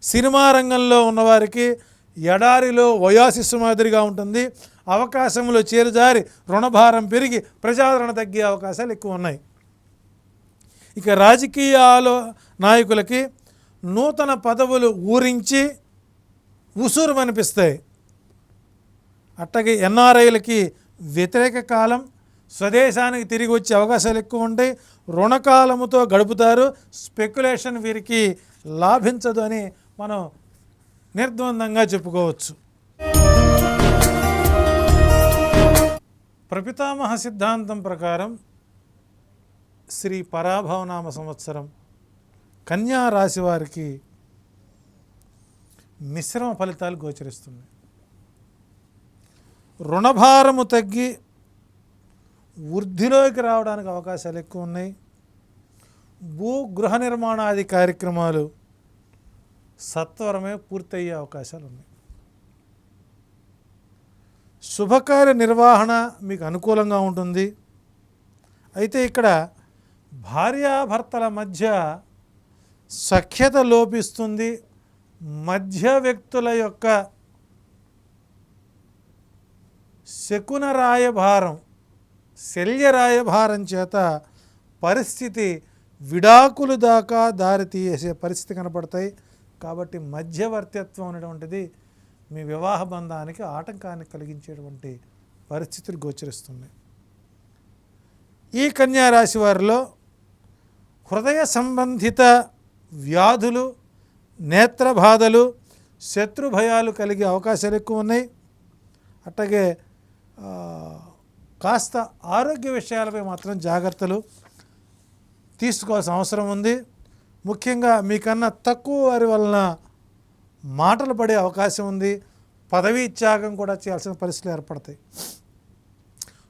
సినిమా రంగంలో ఉన్నవారికి ఎడారిలో వయాసిస్సు మాదిరిగా ఉంటుంది. అవకాశంలో చేరుజారి రుణభారం పెరిగి ప్రజాదరణ తగ్గే అవకాశాలు ఎక్కువ ఉన్నాయి. ఇక రాజకీయ నాయకులకి నూతన పదవులు ఊరించి ఉసూరు అనిపిస్తాయి. అట్లాగే ఎన్ఆర్ఐలకి వ్యతిరేక కాలం, స్వదేశానికి తిరిగి వచ్చే అవకాశాలు ఎక్కువ ఉంటాయి. రుణకాలముతో గడుపుతారు. స్పెక్యులేషన్ వీరికి లాభించదు అని మనం నిర్ద్వందంగా చెప్పుకోవచ్చు. ప్రపితామహ సిద్ధాంతం ప్రకారం శ్రీ పరాభవనామ సంవత్సరం కన్యా రాశి వారికి మిశ్రమ ఫలితాలు గోచరిస్తున్నాయి. రుణభారము తగ్గి వృద్ధిలోకి రావడానికి అవకాశాలు ఎక్కువ ఉన్నాయి. గృహ నిర్మాణాది కార్యక్రమాలు సత్వరమే పూర్తయ్యే అవకాశాలు ఉన్నాయి. శుభకార్య నిర్వహణ మీకు అనుకూలంగా ఉంటుంది. అయితే ఇక్కడ భార్యాభర్తల మధ్య సఖ్యత లోపిస్తుంది. మధ్య వ్యక్తుల యొక్క శకున రాయభారం, శల్యరాయభారం చేత పరిస్థితి విడాకులు దాకా దారితీసే పరిస్థితి కనపడతాయి. కాబట్టి మధ్యవర్తిత్వం అనేటువంటిది మీ వివాహ బంధానికి ఆటంకాన్ని కలిగించేటువంటి పరిస్థితులు గోచరిస్తున్నాయి. ఈ కన్యా రాశి వారిలో హృదయ సంబంధిత వ్యాధులు, నేత్ర బాధలు, శత్రు భయాలు కలిగే అవకాశాలు ఎక్కువ ఉన్నాయి. అట్లాగే కాస్త ఆరోగ్య విషయాలపై మాత్రం జాగ్రత్తలు తీసుకోవాల్సిన అవసరం ఉంది. ముఖ్యంగా మీకన్నా తక్కువ వారి వలన మాటలు పడే అవకాశం ఉంది. పదవీ త్యాగం కూడా చేయాల్సిన పరిస్థితులు ఏర్పడతాయి.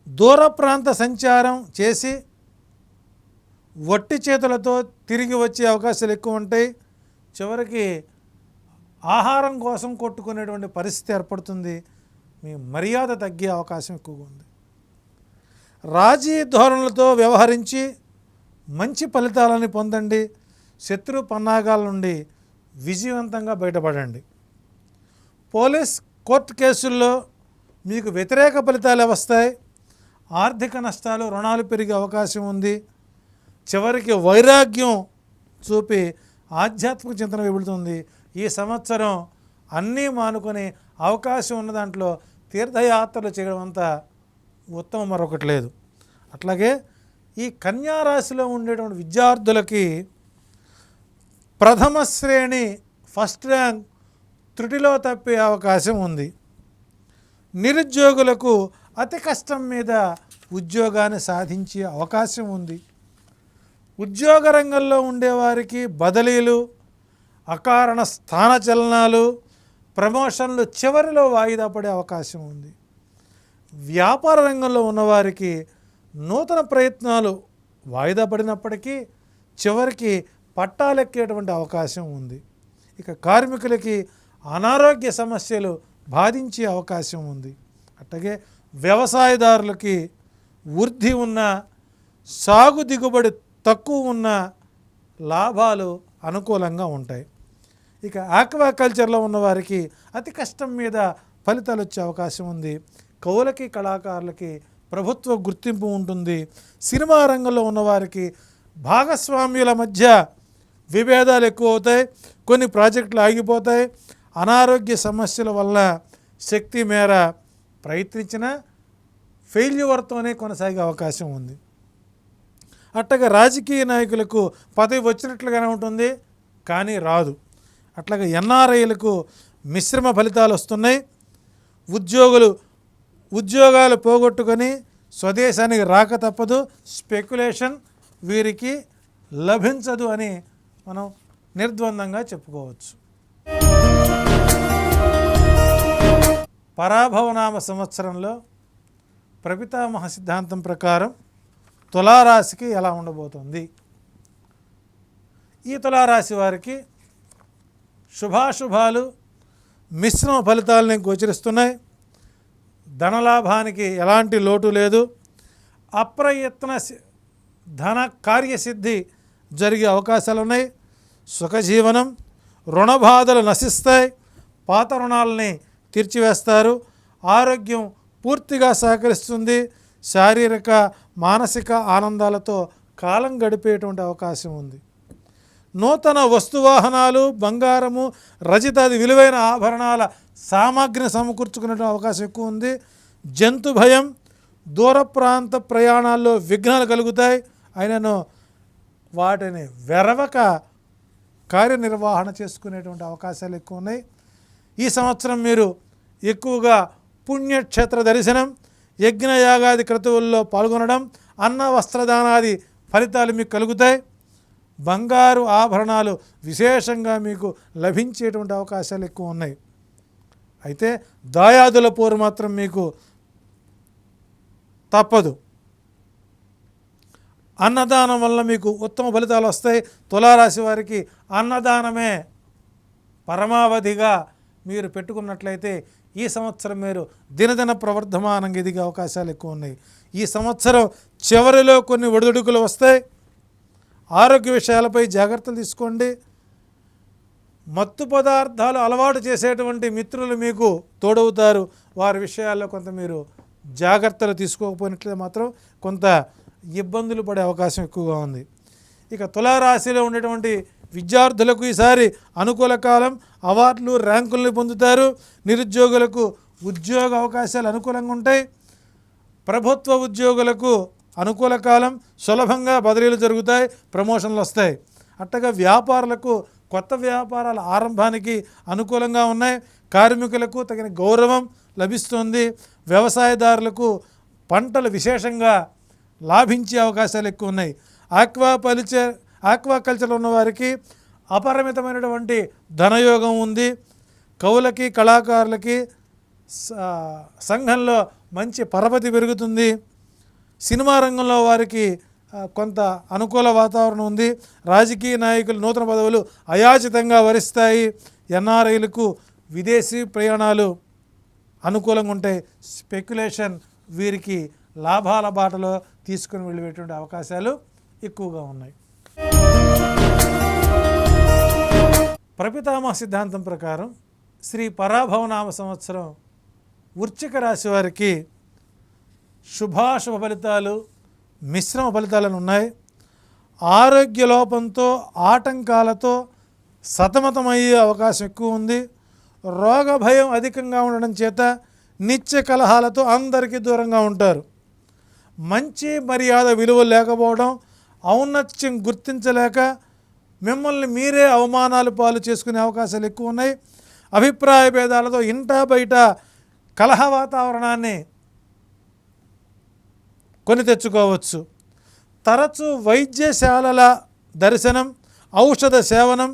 దూర ప్రాంత సంచారం చేసి వట్టి చేతులతో తిరిగి వచ్చే అవకాశాలు ఎక్కువ ఉంటాయి. చివరికి ఆహారం కోసం కొట్టుకునేటువంటి పరిస్థితి ఏర్పడుతుంది. మీ మర్యాద తగ్గే అవకాశం ఎక్కువగా ఉంది. రాజీ ధోరణులతో వ్యవహరించి మంచి ఫలితాలను పొందండి. శత్రు పన్నాగాల నుండి విజయవంతంగా బయటపడండి. పోలీస్ కోర్టు కేసుల్లో మీకు వ్యతిరేక ఫలితాలు వస్తాయి. ఆర్థిక నష్టాలు, రుణాలు పెరిగే అవకాశం ఉంది. చివరికి వైరాగ్యం చూపి ఆధ్యాత్మిక చింతన వెబుడుతుంది. ఈ సంవత్సరం అన్నీ మానుకొని అవకాశం ఉన్న దాంట్లో తీర్థయాత్రలు చేయడం అంత ఉత్తమం మరొకటి లేదు. అట్లాగే ఈ కన్యారాశిలో ఉండేటువంటి విద్యార్థులకి ప్రథమ శ్రేణి ఫస్ట్ ర్యాంక్ త్రుటిలో తప్పే అవకాశం ఉంది. నిరుద్యోగులకు అతి కష్టం మీద ఉద్యోగాన్ని సాధించే అవకాశం ఉంది. ఉద్యోగ రంగంలో ఉండేవారికి బదిలీలు, అకారణ స్థానచలనాలు, ప్రమోషన్లు చివరిలో వాయిదా పడే అవకాశం ఉంది. వ్యాపార రంగంలో ఉన్నవారికి నూతన ప్రయత్నాలు వాయిదా పడినప్పటికీ చివరికి పట్టాలెక్కేటువంటి అవకాశం ఉంది. ఇక కార్మికులకి అనారోగ్య సమస్యలు బాధించే అవకాశం ఉంది. అట్లాగే వ్యవసాయదారులకి వృద్ధి ఉన్న, సాగు దిగుబడి తక్కువ ఉన్న లాభాలు అనుకూలంగా ఉంటాయి. ఇక ఆక్వాకల్చర్లో ఉన్నవారికి అతి కష్టం మీద ఫలితాలు వచ్చే అవకాశం ఉంది. కవులకి, కళాకారులకి ప్రభుత్వ గుర్తింపు ఉంటుంది. సినిమా రంగంలో ఉన్నవారికి భాగస్వామ్యుల మధ్య విభేదాలు ఎక్కువ అవుతాయి. కొన్ని ప్రాజెక్టులు ఆగిపోతాయి. అనారోగ్య సమస్యల వల్ల శక్తి మేర ప్రయత్నించిన ఫెయిల్యూర్తోనే కొనసాగే అవకాశం ఉంది. అట్లాగే రాజకీయ నాయకులకు పదవి వచ్చినట్లుగానే ఉంటుంది, కానీ రాదు. అట్లాగే ఎన్ఆర్ఐలకు మిశ్రమ ఫలితాలు వస్తున్నాయి. ఉద్యోగాలు పోగొట్టుకొని స్వదేశానికి రాక తప్పదు. స్పెక్యులేషన్ వీరికి లభించదు అని మనం నిర్ద్వందంగా చెప్పుకోవచ్చు. పరాభవనామ సంవత్సరంలో ప్రపితామహ సిద్ధాంతం ప్రకారం తులారాశికి ఎలా ఉండబోతుంది? ఈ తులారాశి వారికి శుభాశుభాలు మిశ్రమ ఫలితాలని గోచరిస్తున్నాయి. ధనలాభానికి ఎలాంటి లోటు లేదు. అప్రయత్న ధన కార్యసిద్ధి జరిగే అవకాశాలు ఉన్నాయి. సుఖజీవనం, రుణబాధలు నశిస్తాయి. పాత రుణాలని తీర్చివేస్తారు. ఆరోగ్యం పూర్తిగా సహకరిస్తుంది. శారీరక, మానసిక ఆనందాలతో కాలం గడిపేటువంటి అవకాశం ఉంది. నూతన వస్తువాహనాలు, బంగారము, రజితాది విలువైన ఆభరణాల సామాగ్రిని సమకూర్చుకునే అవకాశం ఎక్కువ ఉంది. జంతు భయం, దూర ప్రాంత ప్రయాణాల్లో విఘ్నాలు కలుగుతాయి. అయినను వాటిని వెరవక కార్యనిర్వహణ చేసుకునేటువంటి అవకాశాలు ఎక్కువ ఉన్నాయి. ఈ సంవత్సరం మీరు ఎక్కువగా పుణ్యక్షేత్ర దర్శనం, యజ్ఞయాగాది క్రతువుల్లో పాల్గొనడం, అన్న వస్త్రదానాది ఫలితాలు మీకు కలుగుతాయి. బంగారు ఆభరణాలు విశేషంగా మీకు లభించేటువంటి అవకాశాలు ఎక్కువ ఉన్నాయి. అయితే దాయాదుల పోరు మాత్రం మీకు తప్పదు. అన్నదానం వల్ల మీకు ఉత్తమ ఫలితాలు వస్తాయి. తులారాశి వారికి అన్నదానమే పరమావధిగా మీరు పెట్టుకున్నట్లయితే ఈ సంవత్సరం మీరు దినదిన ప్రవర్ధమానంగా ఎదిగే అవకాశాలు ఎక్కువ ఉన్నాయి. ఈ సంవత్సరం చివరిలో కొన్ని ఒడిదుడుకులు వస్తాయి. ఆరోగ్య విషయాలపై జాగ్రత్తలు తీసుకోండి. మత్తు పదార్థాలు అలవాటు చేసేటువంటి మిత్రులు మీకు తోడవుతారు. వారి విషయాల్లో కొంత మీరు జాగ్రత్తలు తీసుకోకపోయినట్లయితే మాత్రం కొంత ఇబ్బందులు పడే అవకాశం ఎక్కువగా ఉంది. ఇక తులారాశిలో ఉండేటువంటి విద్యార్థులకు ఈసారి అనుకూల కాలం. అవార్డులు, ర్యాంకులను పొందుతారు. నిరుద్యోగులకు ఉద్యోగ అవకాశాలు అనుకూలంగా ఉంటాయి. ప్రభుత్వ ఉద్యోగులకు అనుకూల కాలం. సులభంగా బదిలీలు జరుగుతాయి, ప్రమోషన్లు వస్తాయి. అట్టగా వ్యాపారులకు కొత్త వ్యాపారాల ఆరంభానికి అనుకూలంగా ఉన్నాయి. కార్మికులకు తగిన గౌరవం లభిస్తుంది. వ్యవసాయదారులకు పంటలు విశేషంగా లాభించే అవకాశాలు ఎక్కువ ఉన్నాయి. ఆక్వాకల్చర్ ఉన్నవారికి అపరిమితమైనటువంటి ధనయోగం ఉంది. కవులకి కళాకారులకి సంఘంలో మంచి పరపతి పెరుగుతుంది. సినిమా రంగంలో వారికి కొంత అనుకూల వాతావరణం ఉంది. రాజకీయ నాయకులు నూతన పదవులు అయాచితంగా వరిస్తాయి. ఎన్ఆర్ఐలకు విదేశీ ప్రయాణాలు అనుకూలంగా ఉంటాయి. స్పెక్యులేషన్ వీరికి లాభాల బాటలో తీసుకుని వెళ్ళేటువంటి అవకాశాలు ఎక్కువగా ఉన్నాయి. ప్రపితామహ సిద్ధాంతం ప్రకారం శ్రీ పరాభవనామ సంవత్సరం వృశ్చిక రాశి వారికి శుభాశుభ ఫలితాలు, మిశ్రమ ఫలితాలను ఉన్నాయి. ఆరోగ్య లోపంతో ఆటంకాలతో సతమతమయ్యే అవకాశం ఎక్కువ ఉంది. రోగ భయం అధికంగా ఉండడం చేత నిత్య కలహాలతో అందరికీ దూరంగా ఉంటారు. మంచి మర్యాద విలువలు లేకపోవడం, ఔన్నత్యం గుర్తించలేక మిమ్మల్ని మీరే అవమానాలు పాలు చేసుకునే అవకాశాలు ఎక్కువ ఉన్నాయి. అభిప్రాయ భేదాలతో ఇంటా బయట కలహ వాతావరణాన్ని కొని తెచ్చుకోవచ్చు. తరచూ వైద్యశాలల దర్శనం, ఔషధ సేవనం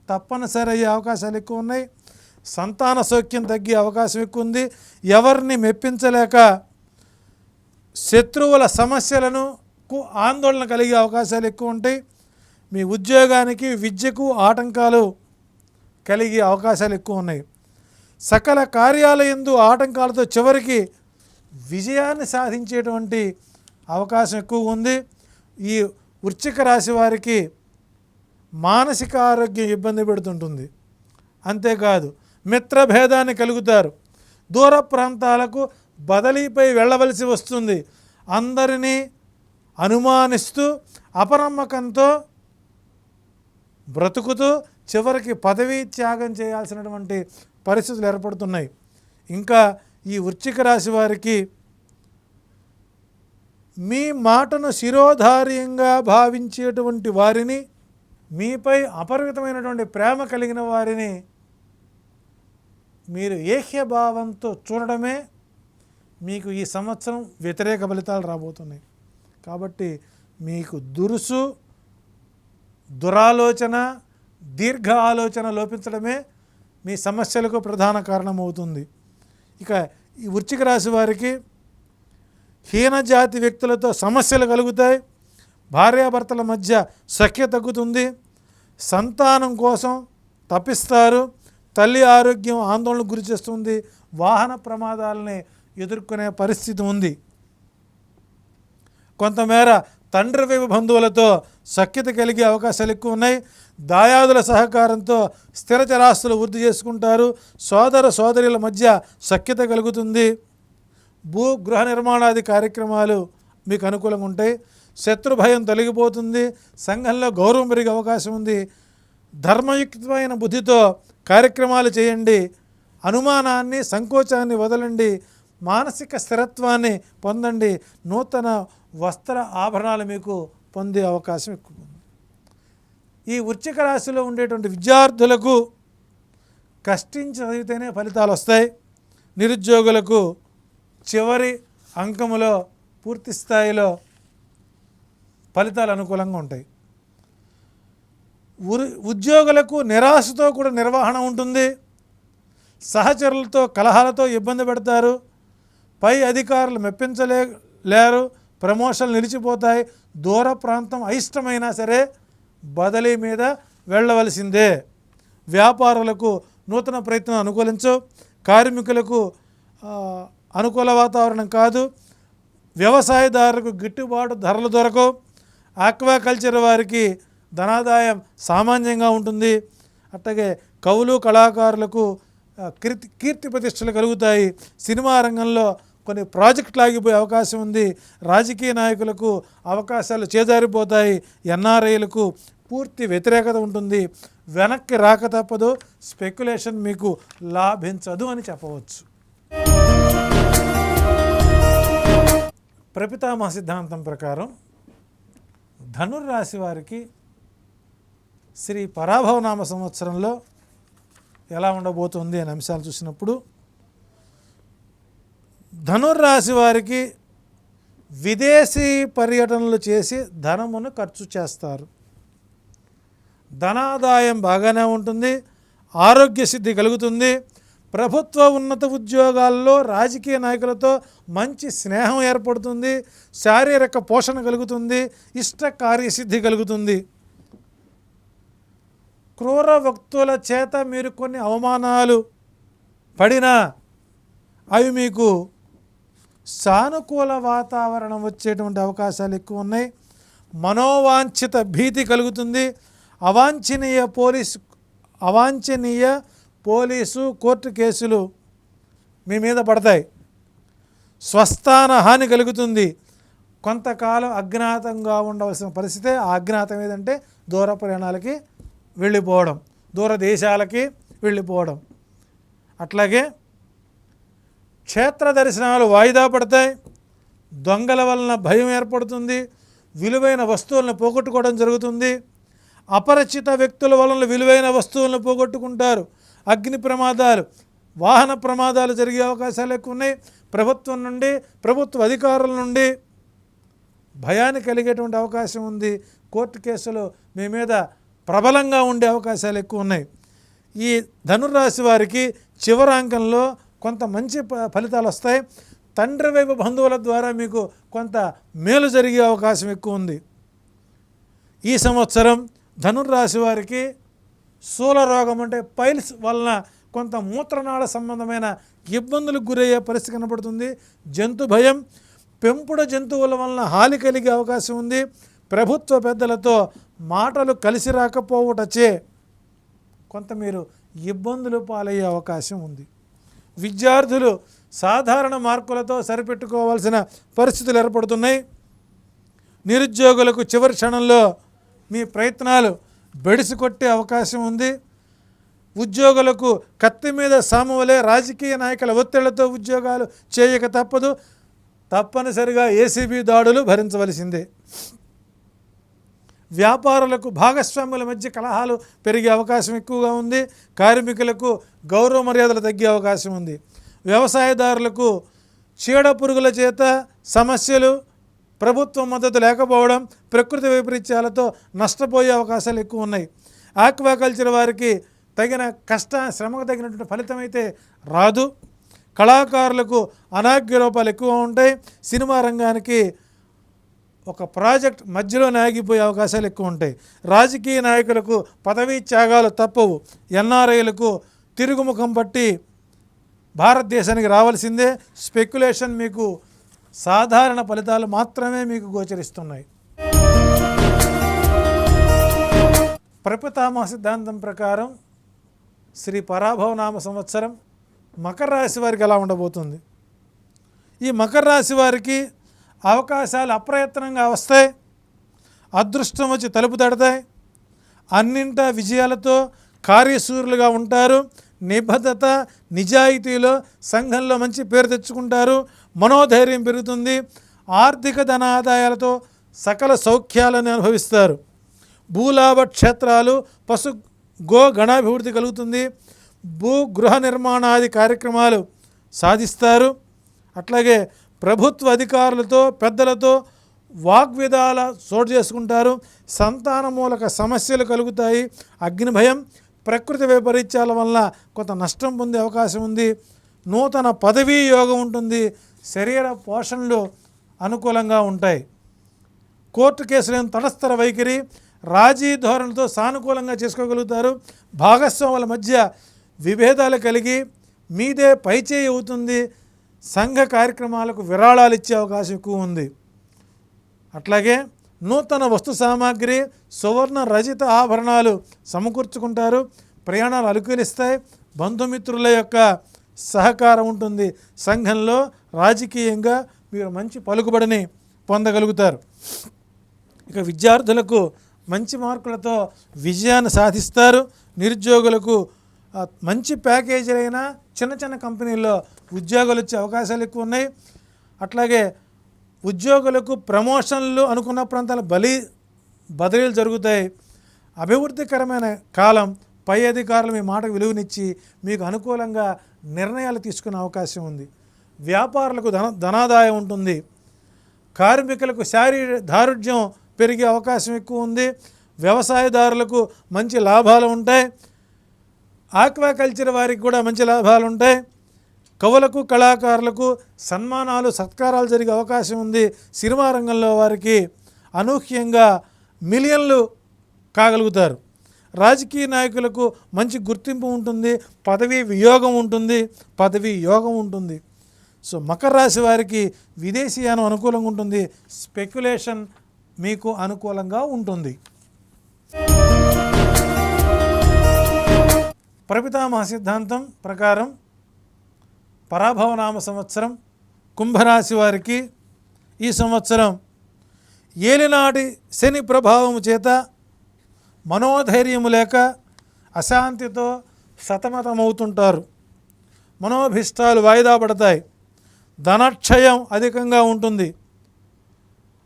తప్పనిసరి అయ్యే అవకాశాలు ఎక్కువ ఉన్నాయి. సంతాన సౌఖ్యం తగ్గే అవకాశం ఎక్కువ ఉంది. ఎవరిని మెప్పించలేక శత్రువుల సమస్యలను ఆందోళన కలిగే అవకాశాలు ఎక్కువ ఉంటాయి. మీ ఉద్యోగానికి, విద్యకు ఆటంకాలు కలిగే అవకాశాలు ఎక్కువ ఉన్నాయి. సకల కార్యాలయందు ఆటంకాలతో చివరికి విజయాన్ని సాధించేటువంటి అవకాశం ఎక్కువ ఉంది. ఈ వృశ్చిక రాశి వారికి మానసిక ఆరోగ్యం ఇబ్బంది పెడుతుంటుంది. అంతేకాదు మిత్రభేదాన్ని కలుగుతారు. దూర ప్రాంతాలకు బదిలీపై వెళ్ళవలసి వస్తుంది. అందరినీ అనుమానిస్తూ అపనమ్మకంతో బ్రతుకుతూ చివరికి పదవీ త్యాగం చేయాల్సినటువంటి పరిస్థితులు ఏర్పడుతున్నాయి. ఇంకా ఈ వృశ్చిక రాశి వారికి మీ మాటను శిరోధార్యంగా భావించేటువంటి వారిని, మీపై అపరిమితమైనటువంటి ప్రేమ కలిగిన వారిని మీరు ఏహ్యభావంతో చూడడమే మీకు ఈ సంవత్సరం వ్యతిరేక ఫలితాలు రాబోతున్నాయి. కాబట్టి మీకు దురుసు, దురాలోచన, దీర్ఘ ఆలోచన లోపించడమే మీ సమస్యలకు ప్రధాన కారణమవుతుంది. ఇక ఈ వృశ్చిక రాశి వారికి హీనజాతి వ్యక్తులతో సమస్యలు కలుగుతాయి. భార్యాభర్తల మధ్య సఖ్య తగ్గుతుంది. సంతానం కోసం తప్పిస్తారు. తల్లి ఆరోగ్యం ఆందోళనకు గురి చేస్తుంది. వాహన ప్రమాదాలని ఎదుర్కొనే పరిస్థితి ఉంది. కొంతమేర తండ్రి వైపు బంధువులతో సఖ్యత కలిగే అవకాశాలు ఎక్కువ ఉన్నాయి. దాయాదుల సహకారంతో స్థిర చరాస్తులు వృద్ధి చేసుకుంటారు. సోదర సోదరుల మధ్య సఖ్యత కలుగుతుంది. భూ గృహ నిర్మాణాది కార్యక్రమాలు మీకు అనుకూలంగా ఉంటాయి. శత్రు భయం తొలగిపోతుంది. సంఘంలో గౌరవం పెరిగే అవకాశం ఉంది. ధర్మయుక్తమైన బుద్ధితో కార్యక్రమాలు చేయండి. అనుమానాన్ని, సంకోచాన్ని వదలండి. మానసిక స్థిరత్వాన్ని పొందండి. నూతన వస్త్ర ఆభరణాలు మీకు పొందే అవకాశం ఎక్కువ ఉంది. ఈ వృశ్చిక రాశిలో ఉండేటువంటి విద్యార్థులకు కష్టించి చదివితేనే ఫలితాలు వస్తాయి. నిరుద్యోగులకు చివరి అంకములో పూర్తి స్థాయిలో ఫలితాలు అనుకూలంగా ఉంటాయి. ఉద్యోగులకు నిరాశతో కూడా నిర్వహణ ఉంటుంది. సహచరులతో కలహాలతో ఇబ్బంది పెడతారు. పై అధికారులు మెప్పించలేరు. ప్రమోషన్లు నిలిచిపోతాయి. దూర ప్రాంతం అయిష్టమైనా సరే బదిలీ మీద వెళ్ళవలసిందే. వ్యాపారులకు నూతన ప్రయత్నం అనుకూలించు. కార్మికులకు అనుకూల వాతావరణం కాదు. వ్యవసాయదారులకు గిట్టుబాటు ధరలు దొరకవు. ఆక్వాకల్చర్ వారికి ధనాదాయం సామాన్యంగా ఉంటుంది. అట్లాగే కవులు కళాకారులకు కీర్తి ప్రతిష్టలు కలుగుతాయి. సినిమా రంగంలో కొన్ని ప్రాజెక్టులు ఆగిపోయే అవకాశం ఉంది. రాజకీయ నాయకులకు అవకాశాలు చేజారిపోతాయి. ఎన్ఆర్ఐలకు పూర్తి వ్యతిరేకత ఉంటుంది. వెనక్కి రాక తప్పదు. స్పెక్యులేషన్ మీకు లాభించదు అని చెప్పవచ్చు. ప్రపితామహ సిద్ధాంతం ప్రకారం ధనుర్రాశి వారికి శ్రీ పరాభవనామ సంవత్సరంలో ఎలా ఉండబోతుంది అనే అంశాలు చూసినప్పుడు ధనుర్రాశి వారికి విదేశీ పర్యటనలు చేసి ధనమును ఖర్చు చేస్తారు. ధనాదాయం బాగానే ఉంటుంది, ఆరోగ్య సిద్ధి కలుగుతుంది. ప్రభుత్వ ఉన్నత ఉద్యోగాల్లో రాజకీయ నాయకులతో మంచి స్నేహం ఏర్పడుతుంది, శారీరక పోషణ కలుగుతుంది, ఇష్ట కార్యసిద్ధి కలుగుతుంది. క్రూర వ్యక్తుల చేత మీరు కొన్ని అవమానాలు పడినా అవి మీకు సానుకూల వాతావరణం వచ్చేటువంటి అవకాశాలు ఎక్కువ ఉన్నాయి. మనోవాంఛిత భీతి కలుగుతుంది. అవాంఛనీయ పోలీసు కోర్టు కేసులు మీ మీద పడతాయి. స్వస్థాన హాని కలుగుతుంది. కొంతకాలం అజ్ఞాతంగా ఉండవలసిన పరిస్థితే. ఆ అజ్ఞాతం ఏదంటే దూర ప్రయాణాలకి వెళ్ళిపోవడం, దూర దేశాలకి వెళ్ళిపోవడం. అట్లాగే క్షేత్ర దర్శనాలు వాయిదా పడతాయి. దొంగల వలన భయం ఏర్పడుతుంది. విలువైన వస్తువులను పోగొట్టుకోవడం జరుగుతుంది. అపరిచిత వ్యక్తుల వలన విలువైన వస్తువులను పోగొట్టుకుంటారు. అగ్ని ప్రమాదాలు, వాహన ప్రమాదాలు జరిగే అవకాశాలు ఎక్కువ ఉన్నాయి. ప్రభుత్వం నుండి, ప్రభుత్వ అధికారుల నుండి భయాన్ని కలిగేటువంటి అవకాశం ఉంది. కోర్టు కేసులు మీ మీద ప్రబలంగా ఉండే అవకాశాలు ఎక్కువ ఉన్నాయి. ఈ ధనుర్రాశి వారికి చివరాంకంలో కొంత మంచి ఫలితాలు వస్తాయి. తండ్రి వైపు బంధువుల ద్వారా మీకు కొంత మేలు జరిగే అవకాశం ఎక్కువ ఉంది. ఈ సంవత్సరం ధనుర్రాశి వారికి స్థూల రోగం అంటే పైల్స్ వలన కొంత మూత్రనాళ సంబంధమైన ఇబ్బందులకు గురయ్యే పరిస్థితి కనబడుతుంది. జంతు భయం, పెంపుడు జంతువుల వలన హాని కలిగే అవకాశం ఉంది. ప్రభుత్వ పెద్దలతో మాటలు కలిసి రాకపోవటచే కొంత మీరు ఇబ్బందులు పాలయ్యే అవకాశం ఉంది. విద్యార్థులు సాధారణ మార్కులతో సరిపెట్టుకోవాల్సిన పరిస్థితులు ఏర్పడుతున్నాయి. నిరుద్యోగులకు చివరి క్షణంలో మీ ప్రయత్నాలు బెడిసి కొట్టే అవకాశం ఉంది. ఉద్యోగులకు కత్తి మీద సామువలే రాజకీయ నాయకుల ఒత్తిళ్లతో ఉద్యోగాలు చేయక తప్పదు. తప్పనిసరిగా ఏసీబీ దాడులు భరించవలసిందే. వ్యాపారులకు భాగస్వాముల మధ్య కలహాలు పెరిగే అవకాశం ఎక్కువగా ఉంది. కార్మికులకు గౌరవ మర్యాదలు తగ్గే అవకాశం ఉంది. వ్యవసాయదారులకు చీడ పురుగుల చేత సమస్యలు, ప్రభుత్వ మద్దతు లేకపోవడం, ప్రకృతి వైపరీత్యాలతో నష్టపోయే అవకాశాలు ఎక్కువ ఉన్నాయి. ఆక్వాకల్చర్ వారికి తగిన శ్రమకు తగినటువంటి ఫలితం అయితే రాదు. కళాకారులకు అనారోగ్య లోపాలు ఎక్కువ ఉంటాయి. సినిమా రంగానికి ఒక ప్రాజెక్ట్ మధ్యలోనే ఆగిపోయే అవకాశాలు ఎక్కువ ఉంటాయి. రాజకీయ నాయకులకు పదవీ త్యాగాలు తప్పవు. ఎన్ఆర్ఐలకు తిరుగుముఖం పట్టి భారతదేశానికి రావాల్సిందే. స్పెక్యులేషన్ మీకు సాధారణ ఫలితాలు మాత్రమే మీకు గోచరిస్తున్నాయి. ప్రపితామహ సిద్ధాంతం ప్రకారం శ్రీ పరాభవనామ సంవత్సరం మకర రాశి వారికి ఎలా ఉండబోతుంది? ఈ మకర రాశి వారికి అవకాశాలు అప్రయత్నంగా వస్తాయి. అదృష్టం వచ్చి తలుపు తడతాయి. అన్నింటా విజయాలతో కార్యశూరులుగా ఉంటారు. నిబద్ధత, నిజాయితీలో సంఘంలో మంచి పేరు తెచ్చుకుంటారు. మనోధైర్యం పెరుగుతుంది. ఆర్థిక ధనాదాయాలతో సకల సౌఖ్యాలను అనుభవిస్తారు. భూలాభ క్షేత్రాలు, పశు గో గణాభివృద్ధి కలుగుతుంది. గృహ నిర్మాణాది కార్యక్రమాలు సాధిస్తారు. అట్లాగే ప్రభుత్వ అధికారులతో, పెద్దలతో వాగ్విదాల చోటు చేసుకుంటారు. సంతాన మూలక సమస్యలు కలుగుతాయి. అగ్ని భయం, ప్రకృతి వైపరీత్యాల వల్ల కొంత నష్టం పొందే అవకాశం ఉంది. నూతన పదవీ యోగం ఉంటుంది. శరీర పోషణలు అనుకూలంగా ఉంటాయి. కోర్టు కేసులను తటస్థర వైఖరి, రాజీ ధోరణితో సానుకూలంగా చేసుకోగలుగుతారు. భాగస్వాముల మధ్య విభేదాలు కలిగి మీదే పైచేయి అవుతుంది. సంఘ కార్యక్రమాలకు విరాళాలు ఇచ్చే అవకాశం ఎక్కువ ఉంది. అట్లాగే నూతన వస్తు సామాగ్రి, సువర్ణ రజిత ఆభరణాలు సమకూర్చుకుంటారు. ప్రయాణాలు అనుకూలిస్తాయి. బంధుమిత్రుల యొక్క సహకారం ఉంటుంది. సంఘంలో రాజకీయంగా మీరు మంచి పలుకుబడిని పొందగలుగుతారు. ఇక విద్యార్థులకు మంచి మార్కులతో విజయాన్ని సాధిస్తారు. నిరుద్యోగులకు మంచి ప్యాకేజీలైన చిన్న చిన్న కంపెనీల్లో ఉద్యోగాలు వచ్చే అవకాశాలు ఎక్కువ ఉన్నాయి. అట్లాగే ఉద్యోగులకు ప్రమోషన్లు అనుకున్న ప్రాంతాల బదిలీలు జరుగుతాయి. అభివృద్ధికరమైన కాలం. పై అధికారులు మీ మాటకు విలువనిచ్చి మీకు అనుకూలంగా నిర్ణయాలు తీసుకునే అవకాశం ఉంది. వ్యాపారులకు ధనాదాయం ఉంటుంది. కార్మికులకు దారుఢ్యం పెరిగే అవకాశం ఎక్కువ ఉంది. వ్యవసాయదారులకు మంచి లాభాలు ఉంటాయి. ఆక్వాకల్చర్ వారికి కూడా మంచి లాభాలు ఉంటాయి. కవులకు కళాకారులకు సన్మానాలు సత్కారాలు జరిగే అవకాశం ఉంది. సినిమా రంగంలో వారికి అనూహ్యంగా మిలియన్లు కాగలుగుతారు. రాజకీయ నాయకులకు మంచి గుర్తింపు ఉంటుంది. పదవీ యోగం ఉంటుంది. సో మకర రాశి వారికి విదేశీయానం అనుకూలంగా ఉంటుంది. స్పెక్యులేషన్ మీకు అనుకూలంగా ఉంటుంది. ప్రపితామహ సిద్ధాంతం ప్రకారం పరాభవనామ సంవత్సరం కుంభరాశి వారికి ఈ సంవత్సరం ఏలినాటి శని ప్రభావము చేత మనోధైర్యము లేక అశాంతితో సతమతమవుతుంటారు. మనోభిష్టాలు వాయిదా పడతాయి. ధనక్షయం అధికంగా ఉంటుంది.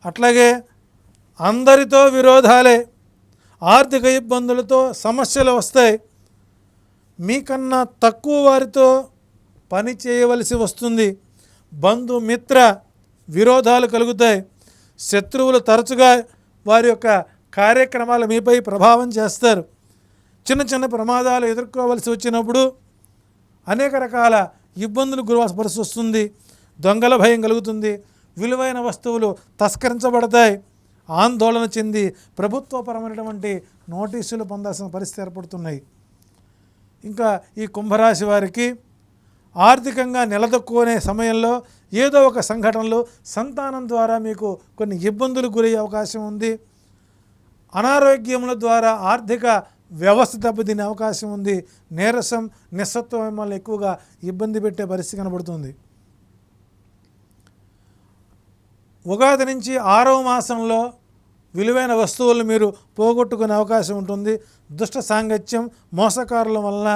అట్లాగే అందరితో విరోధాలే, ఆర్థిక ఇబ్బందులతో సమస్యలు వస్తాయి. మీకన్నా తక్కువ వారితో పని చేయవలసి వస్తుంది. బంధుమిత్ర విరోధాలు కలుగుతాయి. శత్రువులు తరచుగా వారి యొక్క కార్యక్రమాలు మీపై ప్రభావం చేస్తారు. చిన్న చిన్న ప్రమాదాలు ఎదుర్కోవలసి వచ్చినప్పుడు అనేక రకాల ఇబ్బందులు గురవలసి వస్తుంది. దొంగల భయం కలుగుతుంది. విలువైన వస్తువులు తస్కరించబడతాయి. ఆందోళన చెంది ప్రభుత్వపరమైనటువంటి నోటీసులు పొందాల్సిన పరిస్థితి ఏర్పడుతున్నాయి. ఇంకా ఈ కుంభరాశి వారికి ఆర్థికంగా నిలదొక్కునే సమయంలో ఏదో ఒక సంఘటనలో సంతానం ద్వారా మీకు కొన్ని ఇబ్బందులు గురయ్యే అవకాశం ఉంది. అనారోగ్యముల ద్వారా ఆర్థిక వ్యవస్థ దెబ్బతినే అవకాశం ఉంది. నీరసం నిస్సత్వం మిమ్మల్ని ఎక్కువగా ఇబ్బంది పెట్టే పరిస్థితి కనబడుతుంది. ఉగాది నుంచి 6వ మాసంలో విలువైన వస్తువులను మీరు పోగొట్టుకునే అవకాశం ఉంటుంది. దుష్ట సాంగత్యం మోసకారుల వలన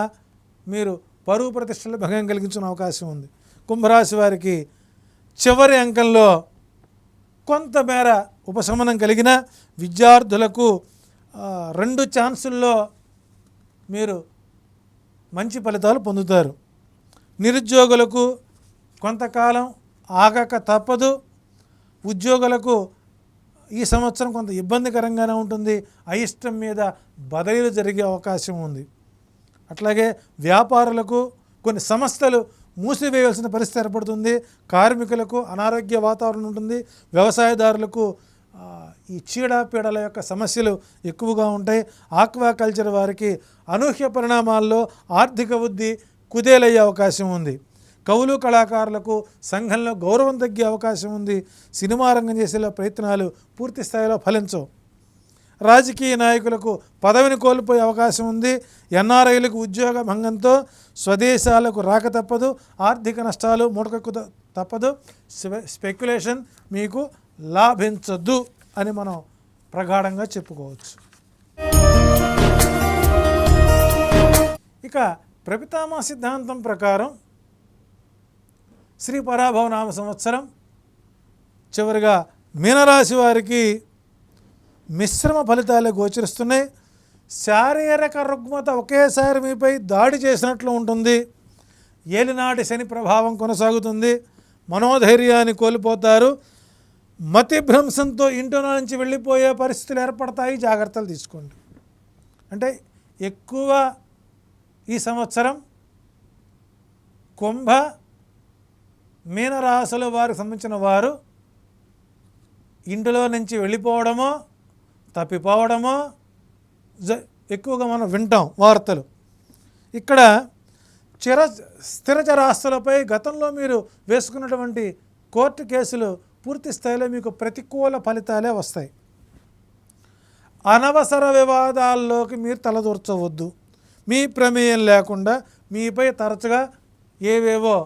మీరు పరువు ప్రతిష్టలు భంగం కలిగించిన అవకాశం ఉంది. కుంభరాశి వారికి చివరి అంకంలో కొంతమేర ఉపశమనం కలిగిన విద్యార్థులకు 2 ఛాన్సుల్లో మీరు మంచి ఫలితాలు పొందుతారు. నిరుద్యోగులకు కొంతకాలం ఆగక తప్పదు. ఉద్యోగులకు ఈ సంవత్సరం కొంత ఇబ్బందికరంగానే ఉంటుంది. అయిష్టం మీద బదిలీలు జరిగే అవకాశం ఉంది. అట్లాగే వ్యాపారులకు కొన్ని సంస్థలు మూసివేయవలసిన పరిస్థితి ఏర్పడుతుంది. కార్మికులకు అనారోగ్య వాతావరణం ఉంటుంది. వ్యవసాయదారులకు ఈ చీడపీడల యొక్క సమస్యలు ఎక్కువగా ఉంటాయి. ఆక్వాకల్చర్ వారికి అనూహ్య పరిణామాల్లో ఆర్థిక వృద్ధి కుదేలయ్యే అవకాశం ఉంది. కవులు కళాకారులకు సంఘంలో గౌరవం తగ్గే అవకాశం ఉంది. సినిమా రంగం చేసే ప్రయత్నాలు పూర్తి స్థాయిలో ఫలించవు. రాజకీయ నాయకులకు పదవిని కోల్పోయే అవకాశం ఉంది. ఎన్ఆర్ఐలకు ఉద్యోగ భంగంతో స్వదేశాలకు రాక తప్పదు. ఆర్థిక నష్టాలు మూటకెక్కు తప్పదు. స్పెక్యులేషన్ మీకు లాభించద్దు అని మనం ప్రగాఢంగా చెప్పుకోవచ్చు. ఇక ప్రపితామహ సిద్ధాంతం ప్రకారం శ్రీ పరాభవనామ సంవత్సరం చివరిగా మీనరాశి వారికి మిశ్రమ ఫలితాలే గోచరిస్తున్నాయి. శారీరక రుగ్మత ఒకేసారి మీపై దాడి చేసినట్లు ఉంటుంది. ఏలినాటి శని ప్రభావం కొనసాగుతుంది. మనోధైర్యాన్ని కోల్పోతారు. మతి భ్రంశంతో ఇంటిలో నుంచి వెళ్ళిపోయే పరిస్థితులు ఏర్పడతాయి. జాగ్రత్తలు తీసుకోండి. అంటే ఎక్కువ ఈ సంవత్సరం కుంభ మీనరాశుల వారికి సంబంధించిన వారు ఇంటిలో నుంచి వెళ్ళిపోవడమో తప్పిపోవడమో ఎక్కువగా మనం వింటాం వార్తలు. ఇక్కడ స్థిరచరాస్తులపై గతంలో మీరు వేసుకున్నటువంటి కోర్టు కేసులు పూర్తి స్థాయిలో మీకు ప్రతికూల ఫలితాలే వస్తాయి. అనవసర వివాదాల్లోకి మీరు తలదూర్చవద్దు. మీ ప్రమేయం లేకుండా మీపై తరచుగా ఏవేవో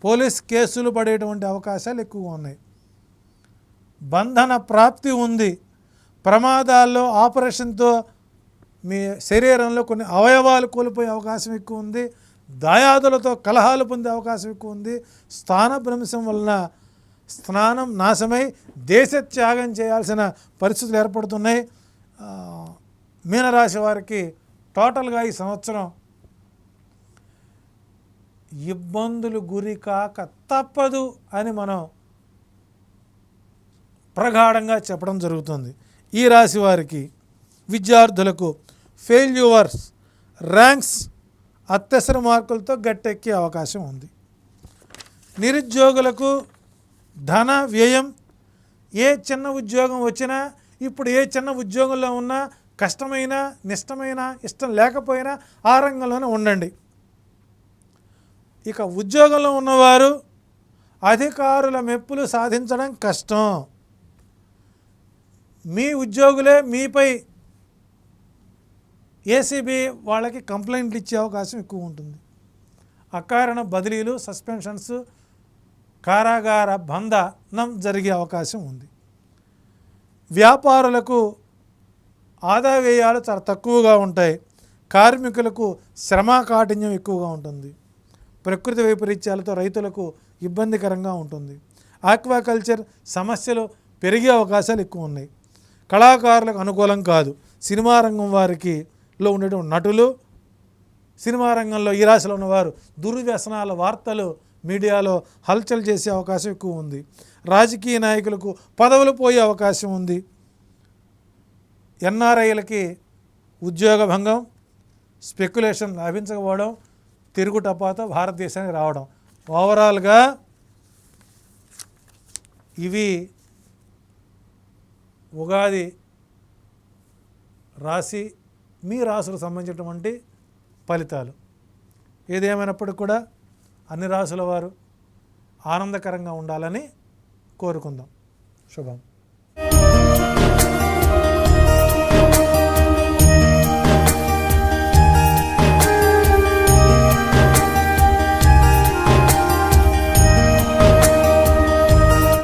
పోలీస్ కేసులు పడేటువంటి అవకాశాలు ఎక్కువగా ఉన్నాయి. బంధన ప్రాప్తి ఉంది. ప్రమాదాల్లో ఆపరేషన్తో మీ శరీరంలో కొన్ని అవయవాలు కోల్పోయే అవకాశం ఎక్కువ ఉంది. దాయాదులతో కలహాలు పొందే అవకాశం ఎక్కువ ఉంది. స్థానభ్రంశం వలన స్నానం నాశమై దేశత్యాగం చేయాల్సిన పరిస్థితులు ఏర్పడుతున్నాయి. మీనరాశి వారికి టోటల్గా ఈ సంవత్సరం ఇబ్బందులు గురి కాక తప్పదు అని మనం ప్రగాఢంగా చెప్పడం జరుగుతుంది. ఈ రాశి వారికి విద్యార్థులకు ఫెయిల్యూవర్స్ ర్యాంక్స్ అత్యవసర మార్కులతో గట్టెక్కే అవకాశం ఉంది. నిరుద్యోగులకు ధన వ్యయం, ఏ చిన్న ఉద్యోగం వచ్చినా, ఇప్పుడు ఏ చిన్న ఉద్యోగంలో ఉన్నా కష్టమైన నిష్టమైన ఇష్టం లేకపోయినా ఆ రంగంలోనే ఉండండి. ఇక ఉద్యోగంలో ఉన్నవారు అధికారుల మెప్పులు సాధించడం కష్టం. మీ ఉద్యోగులే మీపై ఏసీబీ వాళ్ళకి కంప్లైంట్లు ఇచ్చే అవకాశం ఎక్కువ ఉంటుంది. అకారణ బదిలీలు, సస్పెన్షన్స్, కారాగార బంధనం జరిగే అవకాశం ఉంది. వ్యాపారులకు ఆదాయ వ్యయాలు చాలా తక్కువగా ఉంటాయి. కార్మికులకు శ్రమ కాఠిన్యం ఎక్కువగా ఉంటుంది. ప్రకృతి వైపరీత్యాలతో రైతులకు ఇబ్బందికరంగా ఉంటుంది. ఆక్వాకల్చర్ సమస్యలు పెరిగే అవకాశాలు ఎక్కువ ఉన్నాయి. కళాకారులకు అనుకూలం కాదు. సినిమా రంగం వారికి లో ఉండేటువంటి నటులు, సినిమా రంగంలో ఈ రాశిలో ఉన్నవారు దుర్వ్యసనాల వార్తలు మీడియాలో హల్చల్ చేసే అవకాశం ఎక్కువ ఉంది. రాజకీయ నాయకులకు పదవులు పోయే అవకాశం ఉంది. ఎన్ఆర్ఐలకి ఉద్యోగ భంగం, స్పెక్యులేషన్ లభించకపోవడం, తిరుగుటపాతో భారతదేశానికి రావడం. ఓవరాల్గా ఇవి ఉగాది రాశి మీ రాశులకు సంబంధించినటువంటి ఫలితాలు. ఏదేమైనప్పటికీ కూడా అన్ని రాశుల వారు ఆనందకరంగా ఉండాలని కోరుకుందాం. శుభం.